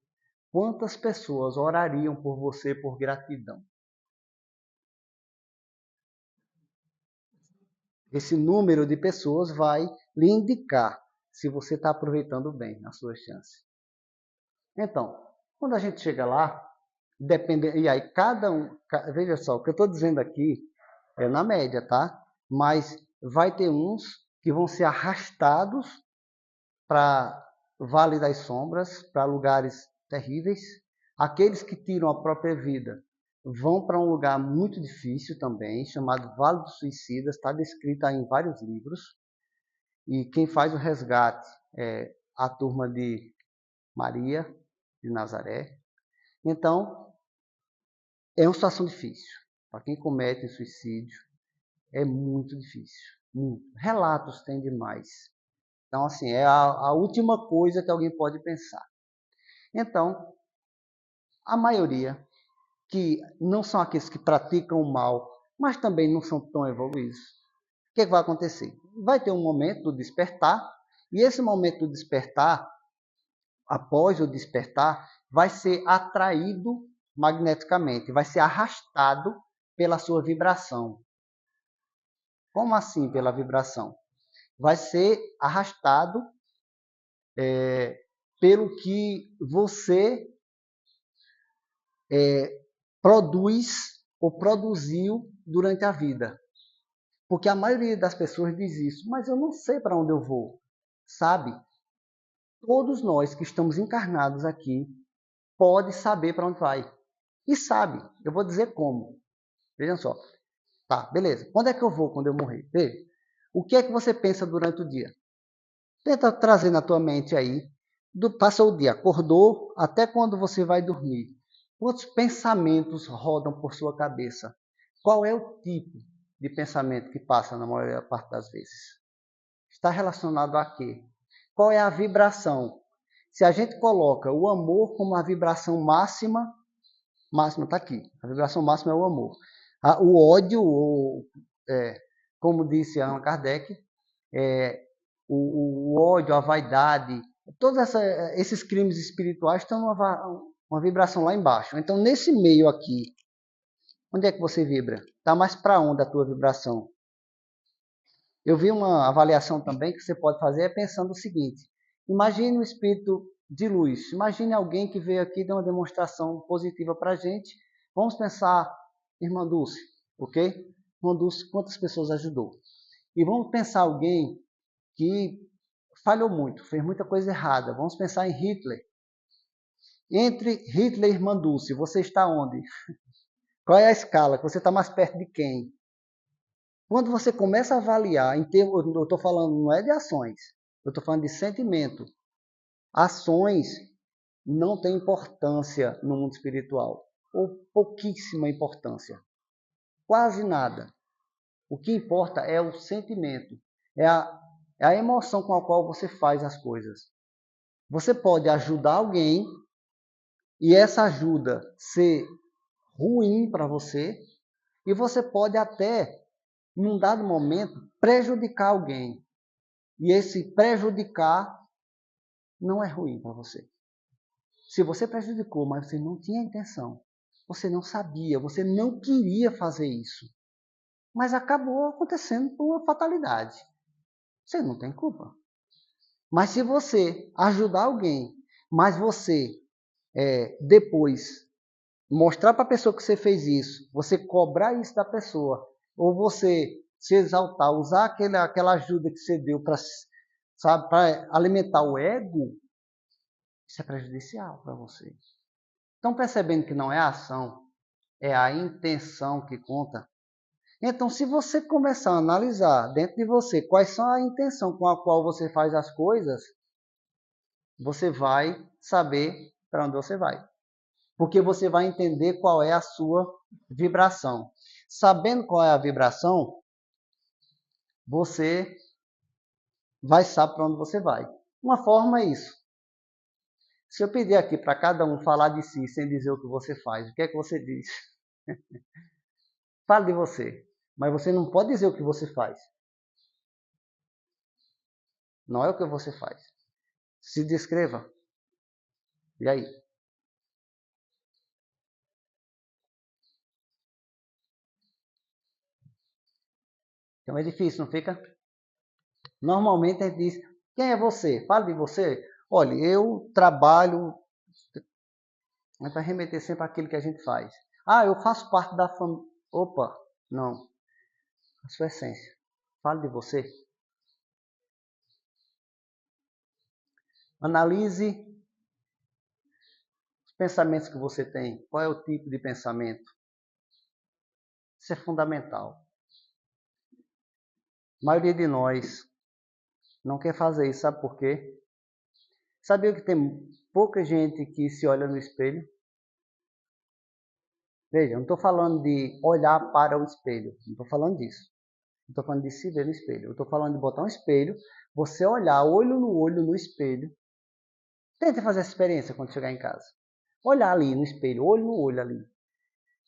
quantas pessoas orariam por você por gratidão? Esse número de pessoas vai lhe indicar se você está aproveitando bem as suas chances. Então, quando a gente chega lá, depende, e aí cada um, veja só, o que eu estou dizendo aqui é na média, tá? Mas vai ter uns que vão ser arrastados para Vale das Sombras, para lugares terríveis. Aqueles que tiram a própria vida vão para um lugar muito difícil também, chamado Vale dos Suicidas, está descrito aí em vários livros. E quem faz o resgate é a turma de Maria, de Nazaré. Então, é uma situação difícil. Para quem comete suicídio, é muito difícil. Muito. Relatos tem demais. Então, assim, é a última coisa que alguém pode pensar. Então, a maioria, que não são aqueles que praticam o mal, mas também não são tão evoluídos, o que vai acontecer? Vai ter um momento do despertar, e esse momento do despertar, após o despertar, vai ser atraído magneticamente, vai ser arrastado pela sua vibração. Como assim pela vibração? Vai ser arrastado pelo que você produz ou produziu durante a vida. Porque a maioria das pessoas diz isso, mas eu não sei para onde eu vou. Sabe? Todos nós que estamos encarnados aqui pode saber para onde vai. E sabe, eu vou dizer como. Vejam só. Tá, beleza. Onde é que eu vou quando eu morrer? Veja. O que é que você pensa durante o dia? Tenta trazer na tua mente aí, passou o dia, acordou, até quando você vai dormir. Quantos pensamentos rodam por sua cabeça? Qual é o tipo de pensamento que passa na maior parte das vezes? Está relacionado a quê? Qual é a vibração? Se a gente coloca o amor como a vibração máxima está aqui. A vibração máxima é o amor. O ódio, como disse Allan Kardec, o ódio, a vaidade, todos esses crimes espirituais estão uma vibração lá embaixo. Então, nesse meio aqui, onde é que você vibra? Está mais para onde a tua vibração? Eu vi uma avaliação também que você pode fazer pensando o seguinte: imagine um espírito de luz, imagine alguém que veio aqui e deu uma demonstração positiva para a gente. Vamos pensar, irmã Dulce, ok? Irmã Dulce, quantas pessoas ajudou? E vamos pensar alguém que falhou muito, fez muita coisa errada. Vamos pensar em Hitler. Entre Hitler e irmã Dulce, você está onde? Qual é a escala? Você está mais perto de quem? Quando você começa a avaliar, eu estou falando não é de ações, eu estou falando de sentimento. Ações não têm importância no mundo espiritual, ou pouquíssima importância, quase nada. O que importa é o sentimento, é a emoção com a qual você faz as coisas. Você pode ajudar alguém e essa ajuda ser ruim para você, e você pode até, num dado momento, prejudicar alguém. E esse prejudicar não é ruim para você. Se você prejudicou, mas você não tinha intenção, você não sabia, você não queria fazer isso, mas acabou acontecendo por uma fatalidade, você não tem culpa. Mas se você ajudar alguém, mas você depois mostrar para a pessoa que você fez isso, você cobrar isso da pessoa, ou você se exaltar, usar aquela ajuda que você deu para alimentar o ego, isso é prejudicial para você. Estão percebendo que não é a ação, é a intenção que conta? Então, se você começar a analisar dentro de você quais são a intenção com a qual você faz as coisas, você vai saber para onde você vai. Porque você vai entender qual é a sua vibração. Sabendo qual é a vibração, você vai saber para onde você vai. Uma forma é isso. Se eu pedir aqui para cada um falar de si sem dizer o que você faz, o que é que você diz? Fale de você, mas você não pode dizer o que você faz. Não é o que você faz. Se descreva. E aí? Então é difícil, não fica? Normalmente a gente diz, quem é você? Fale de você. Olha, eu trabalho... A gente vai remeter sempre àquilo que a gente faz. Ah, eu faço parte da família. Opa, não. A sua essência. Fale de você. Analise os pensamentos que você tem. Qual é o tipo de pensamento? Isso é fundamental. A maioria de nós não quer fazer isso. Sabe por quê? Sabia que tem pouca gente que se olha no espelho? Veja, eu não estou falando de olhar para o espelho. Não estou falando disso. Não estou falando de se ver no espelho. Eu estou falando de botar um espelho, você olhar olho no espelho. Tente fazer essa experiência quando chegar em casa. Olhar ali no espelho, olho no olho ali.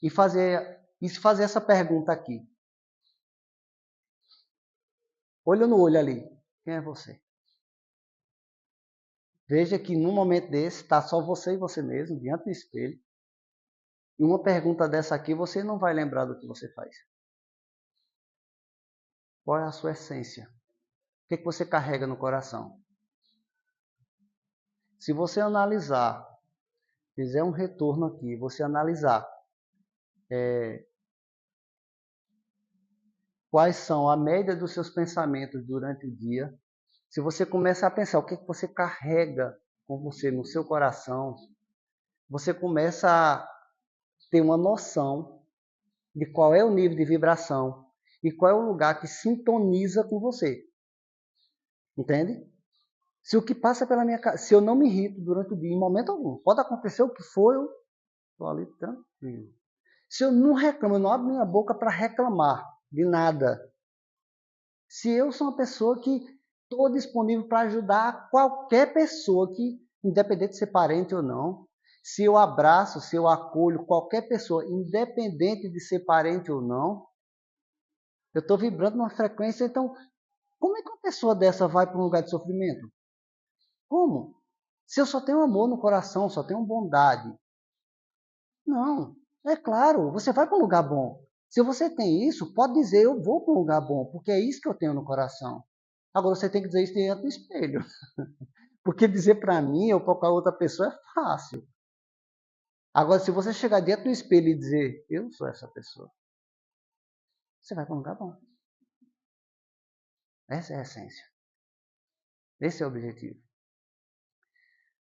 E fazer essa pergunta aqui. Olho no olho ali. Quem é você? Veja que num momento desse está só você e você mesmo, diante do espelho. E uma pergunta dessa aqui, você não vai lembrar do que você faz. Qual é a sua essência? O que você carrega no coração? Se você analisar, fizer um retorno aqui, você analisar quais são a média dos seus pensamentos durante o dia, se você começa a pensar o que você carrega com você no seu coração, você começa a ter uma noção de qual é o nível de vibração e qual é o lugar que sintoniza com você. Entende? Se o que passa pela minha cabeça, se eu não me irrito durante o dia, em momento algum, pode acontecer o que for, eu estou ali tranquilo. Se eu não reclamo, eu não abro minha boca para reclamar de nada. Se eu sou uma pessoa que estou disponível para ajudar qualquer pessoa, que, independente de ser parente ou não, se eu abraço, se eu acolho qualquer pessoa, independente de ser parente ou não, eu estou vibrando numa frequência. Então, como é que uma pessoa dessa vai para um lugar de sofrimento? Como? Se eu só tenho amor no coração, só tenho bondade. Não, é claro, você vai para um lugar bom. Se você tem isso, pode dizer, eu vou para um lugar bom, porque é isso que eu tenho no coração. Agora você tem que dizer isso diante do espelho. Porque dizer para mim ou para qualquer outra pessoa é fácil. Agora, se você chegar diante do espelho e dizer, eu sou essa pessoa, você vai para um lugar bom. Essa é a essência. Esse é o objetivo.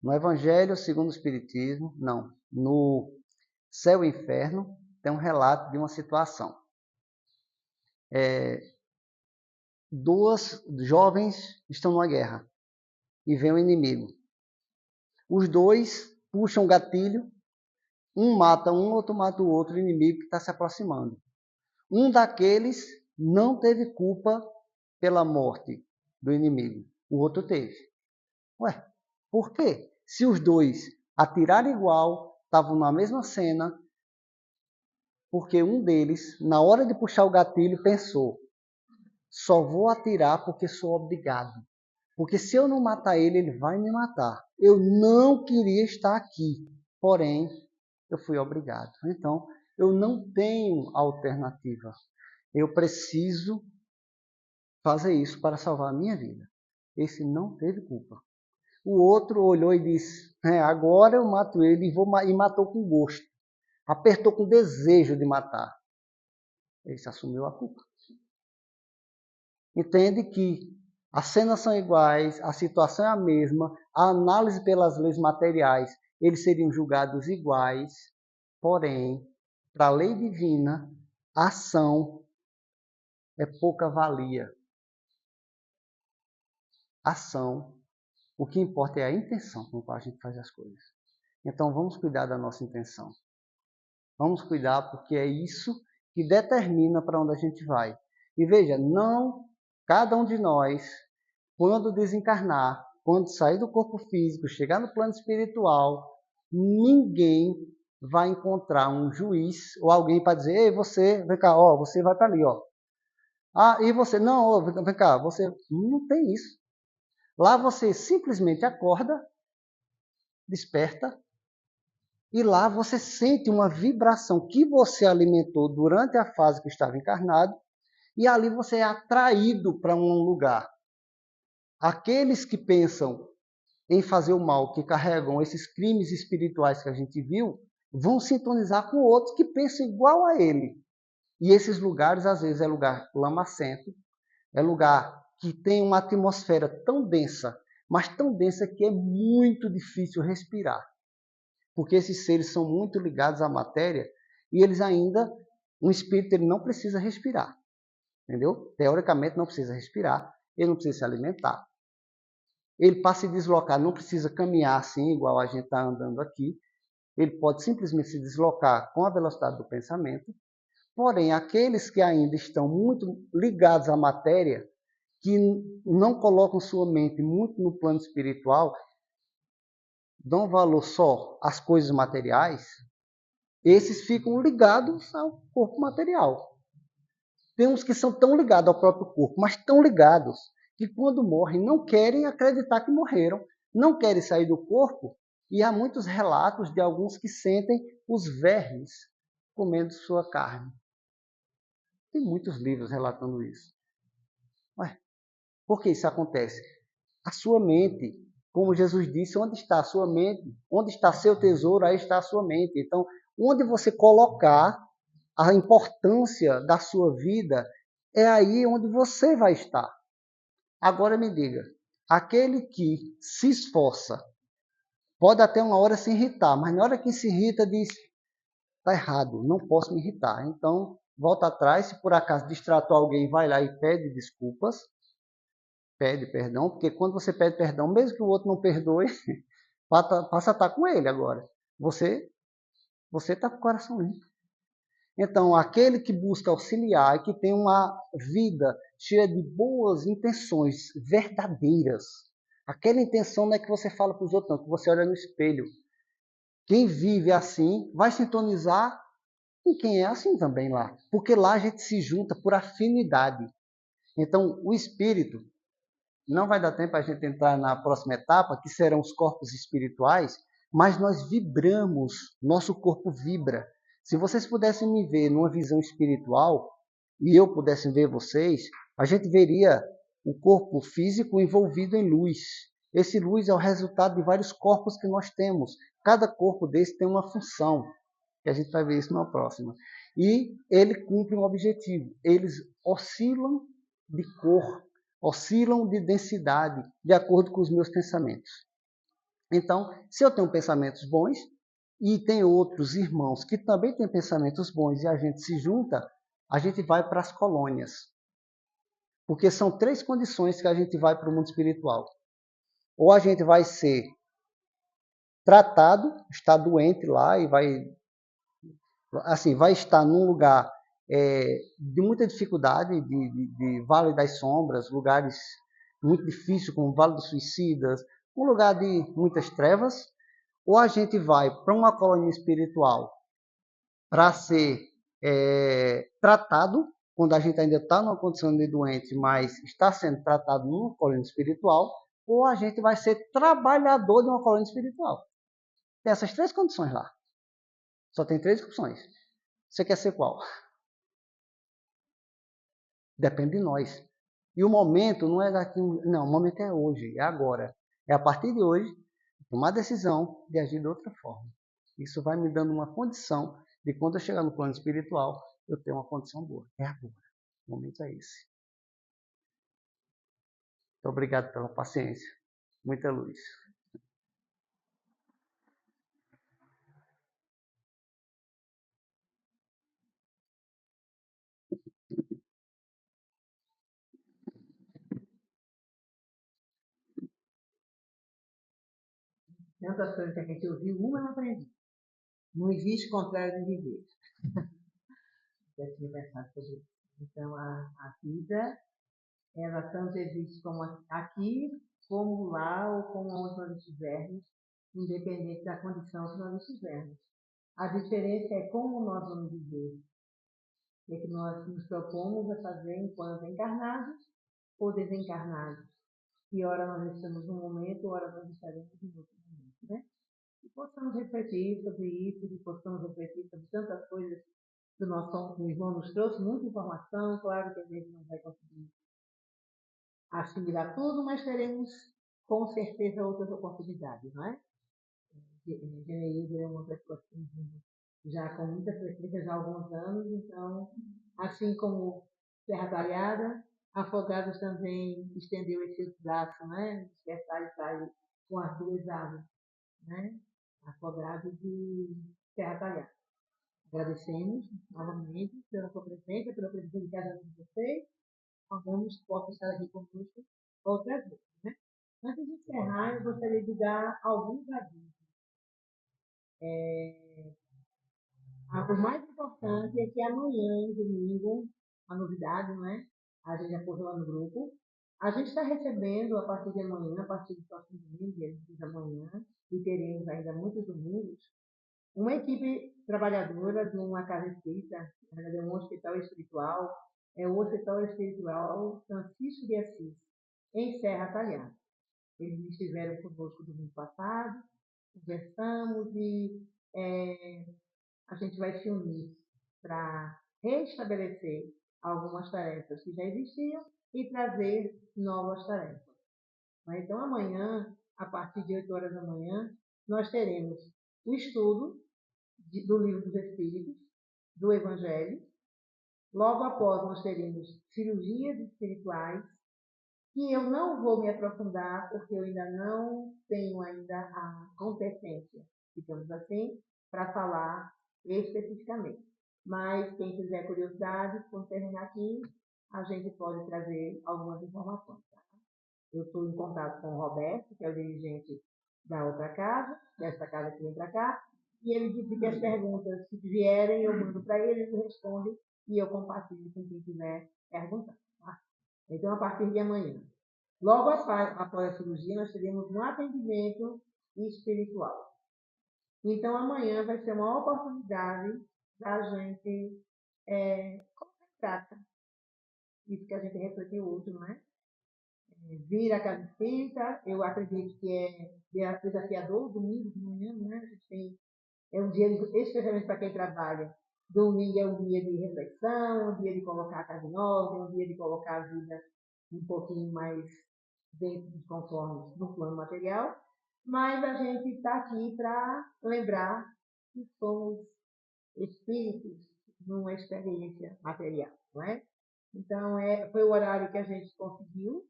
No Evangelho segundo o Espiritismo, não. No Céu e Inferno, tem um relato de uma situação. Duas jovens estão numa guerra e vem um inimigo. Os dois puxam o gatilho, um mata um, outro mata o outro, o inimigo que está se aproximando. Um daqueles não teve culpa pela morte do inimigo, o outro teve. Ué, por quê? Se os dois atiraram igual, estavam na mesma cena, porque um deles, na hora de puxar o gatilho, pensou, só vou atirar porque sou obrigado. Porque se eu não matar ele, ele vai me matar. Eu não queria estar aqui, porém, eu fui obrigado. Então, eu não tenho alternativa. Eu preciso fazer isso para salvar a minha vida. Esse não teve culpa. O outro olhou e disse, agora eu mato ele e matou com gosto. Apertou com desejo de matar. Esse assumiu a culpa. Entende que as cenas são iguais, a situação é a mesma, a análise pelas leis materiais, eles seriam julgados iguais, porém, para a lei divina, a ação é pouca valia. Ação, o que importa é a intenção com a qual a gente faz as coisas. Então vamos cuidar da nossa intenção. Vamos cuidar porque é isso que determina para onde a gente vai. E veja, não cada um de nós, quando desencarnar, quando sair do corpo físico, chegar no plano espiritual, ninguém vai encontrar um juiz ou alguém para dizer, ei, você, vem cá, ó, você vai para ali, ó. Ah, e você? Não, ó, vem cá, você... Não tem isso. Lá você simplesmente acorda, desperta, e lá você sente uma vibração que você alimentou durante a fase que estava encarnado, e ali você é atraído para um lugar. Aqueles que pensam em fazer o mal, que carregam esses crimes espirituais que a gente viu, vão sintonizar com outros que pensam igual a ele. E esses lugares, às vezes, é lugar lamacento, é lugar que tem uma atmosfera tão densa, mas tão densa que é muito difícil respirar. Porque esses seres são muito ligados à matéria e eles ainda, um espírito ele não precisa respirar. Entendeu? Teoricamente não precisa respirar, ele não precisa se alimentar. Ele, para se deslocar, não precisa caminhar assim, igual a gente está andando aqui. Ele pode simplesmente se deslocar com a velocidade do pensamento. Porém, aqueles que ainda estão muito ligados à matéria, que não colocam sua mente muito no plano espiritual, dão valor só às coisas materiais, esses ficam ligados ao corpo material. Tem uns que são tão ligados ao próprio corpo, mas tão ligados, que quando morrem não querem acreditar que morreram, não querem sair do corpo, e há muitos relatos de alguns que sentem os vermes comendo sua carne. Tem muitos livros relatando isso. Mas por que isso acontece? A sua mente, como Jesus disse, onde está a sua mente? Onde está seu tesouro, aí está a sua mente. Então, onde você colocar a importância da sua vida, é aí onde você vai estar. Agora me diga, aquele que se esforça, pode até uma hora se irritar, mas na hora que se irrita diz, está errado, não posso me irritar. Então, volta atrás, se por acaso distratou alguém, vai lá e pede desculpas, pede perdão, porque quando você pede perdão, mesmo que o outro não perdoe, passa a estar com ele agora. Você está com o coração limpo. Então, aquele que busca auxiliar e que tem uma vida cheia de boas intenções verdadeiras, aquela intenção não é que você fala para os outros, não, que você olha no espelho. Quem vive assim vai sintonizar com quem é assim também lá, porque lá a gente se junta por afinidade. Então, o espírito, não vai dar tempo a gente entrar na próxima etapa, que serão os corpos espirituais, mas nós vibramos, nosso corpo vibra. Se vocês pudessem me ver numa visão espiritual, e eu pudesse ver vocês, a gente veria o corpo físico envolvido em luz. Esse luz é o resultado de vários corpos que nós temos. Cada corpo desse tem uma função, que a gente vai ver isso na próxima. E ele cumpre um objetivo. Eles oscilam de cor, oscilam de densidade, de acordo com os meus pensamentos. Então, se eu tenho pensamentos bons, e tem outros irmãos que também têm pensamentos bons, e a gente se junta, a gente vai para as colônias. Porque são 3 condições que a gente vai para o mundo espiritual. Ou a gente vai ser tratado, está doente lá e vai estar num lugar de muita dificuldade, de Vale das Sombras, lugares muito difíceis, como o Vale dos Suicidas, um lugar de muitas trevas, ou a gente vai para uma colônia espiritual para ser tratado, quando a gente ainda está numa condição de doente, mas está sendo tratado numa colônia espiritual, ou a gente vai ser trabalhador de uma colônia espiritual. Tem essas 3 condições lá. Só tem 3 opções. Você quer ser qual? Depende de nós. E o momento não é daqui, não, o momento é hoje, é agora. É a partir de hoje, tomar a decisão de agir de outra forma. Isso vai me dando uma condição de quando eu chegar no plano espiritual, eu tenho uma condição boa. É agora. O momento é esse. Muito obrigado pela paciência. Muita luz. Tantas coisas que a gente ouviu, uma não aprendi. Não existe contrário de viver. Eu tinha pensado sobre isso. Então, a vida, ela tanto existe como aqui, como lá ou como onde nós estivermos, independente da condição que nós estivermos. A diferença é como nós vamos viver. O que nós nos propomos a fazer enquanto encarnados ou desencarnados. Que ora nós estamos num momento, ora nós estaremos em outro momento, né? E possamos refletir sobre isso, e possamos refletir sobre tantas coisas que o nosso irmão nos trouxe, muita informação, claro que a gente não vai conseguir assimilar tudo, mas teremos com certeza outras oportunidades, não é? Geneildo é uma pessoa que já com muita frequência, já há alguns anos, então, assim como Serra Talhada, Afogados também estendeu esse braço, né? Despertar e sair com as duas aves, né? Afogados e Serra Talhada. Agradecemos novamente pela sua presença, pela presença de cada um de vocês. Rogamos que possa estar aqui conosco outras vezes, né? Antes de encerrar, eu gostaria de dar alguns avisos. O mais importante é que amanhã, domingo, a novidade, né? A gente já pôs lá no grupo. A gente está recebendo, a partir de amanhã, a partir do próximo domingo, dia 10 da manhã, e teremos ainda muitos domingos, uma equipe trabalhadora de uma casa espírita, na verdade é um hospital espiritual, é o Hospital Espiritual Francisco de Assis, em Serra Talhada. Eles estiveram conosco domingo passado, conversamos e a gente vai se unir para restabelecer algumas tarefas que já existiam e trazer novas tarefas. Então, amanhã, a partir de 8 horas da manhã, nós teremos o estudo do Livro dos Espíritos, do Evangelho. Logo após, nós teremos cirurgias espirituais, que eu não vou me aprofundar, porque eu ainda não tenho ainda a competência, digamos assim, para falar especificamente. Mas quem tiver curiosidade, quando terminar aqui, a gente pode trazer algumas informações. Tá? Eu estou em contato com o Roberto, que é o dirigente da outra casa, dessa casa que vem para cá, e ele disse que as perguntas que vierem, eu mando para ele, ele responde e eu compartilho com quem tiver perguntando. Tá? Então, a partir de amanhã, logo após a cirurgia, nós teremos um atendimento espiritual. Então, amanhã vai ser uma oportunidade da gente colocar em prática isso que a gente refletiu hoje, não é? Vir à casa espírita, eu acredito que é desafiador, domingo de manhã, né? A gente tem, é um dia, especialmente para quem trabalha, domingo é um dia de reflexão, um dia de colocar a casa em ordem, um dia de colocar a vida um pouquinho mais dentro dos conformes do plano material, mas a gente está aqui para lembrar que somos espíritos numa experiência material, não é? Então, foi o horário que a gente conseguiu.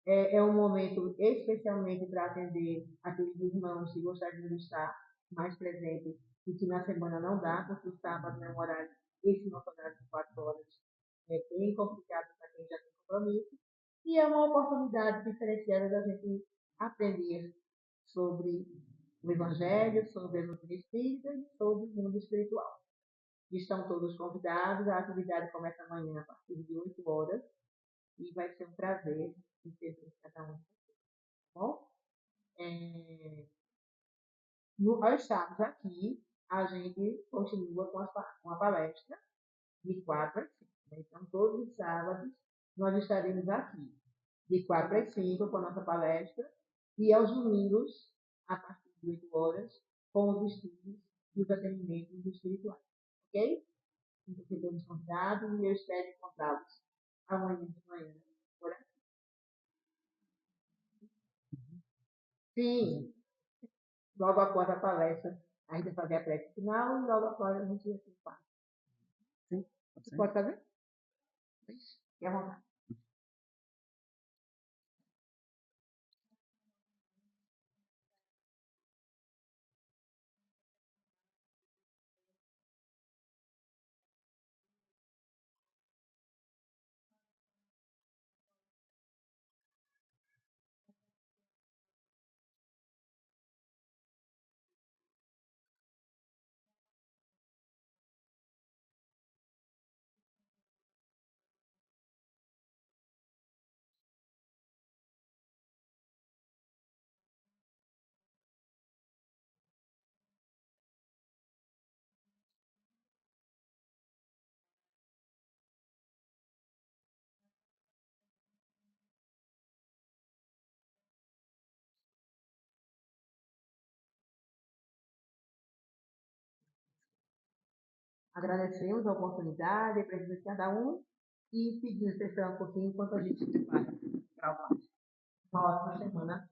É um momento especialmente para atender aqueles irmãos que gostariam de estar mais presentes e que na semana não dá, porque o sábado é um horário, esse nosso horário de 4 horas, é bem complicado para quem já tem compromisso. E é uma oportunidade diferenciada da gente aprender sobre o Evangelho, sobre a doutrina espírita e sobre o mundo espiritual. Estão todos convidados, a atividade começa amanhã a partir de 8 horas e vai ser um prazer receber cada um. Tá bom? Nós estamos aqui, a gente continua com a palestra de 4 às 5. Né? Então, todos os sábados, nós estaremos aqui, de 4 às 5, com a nossa palestra, e aos domingos, a partir de 8 horas, com os estudos e os atendimentos espirituais. Ok? Então, ficamos convidados e eu espero encontrá-los amanhã de manhã. Por aqui. Sim, logo após a palestra, a gente vai fazer a prece final e logo após a gente vai. Sim, pode fazer? Fique à vontade. Agradecemos a oportunidade, a presença de cada um e pedimos para esperar um pouquinho enquanto a gente se prepara para o próximo. Uma ótima semana.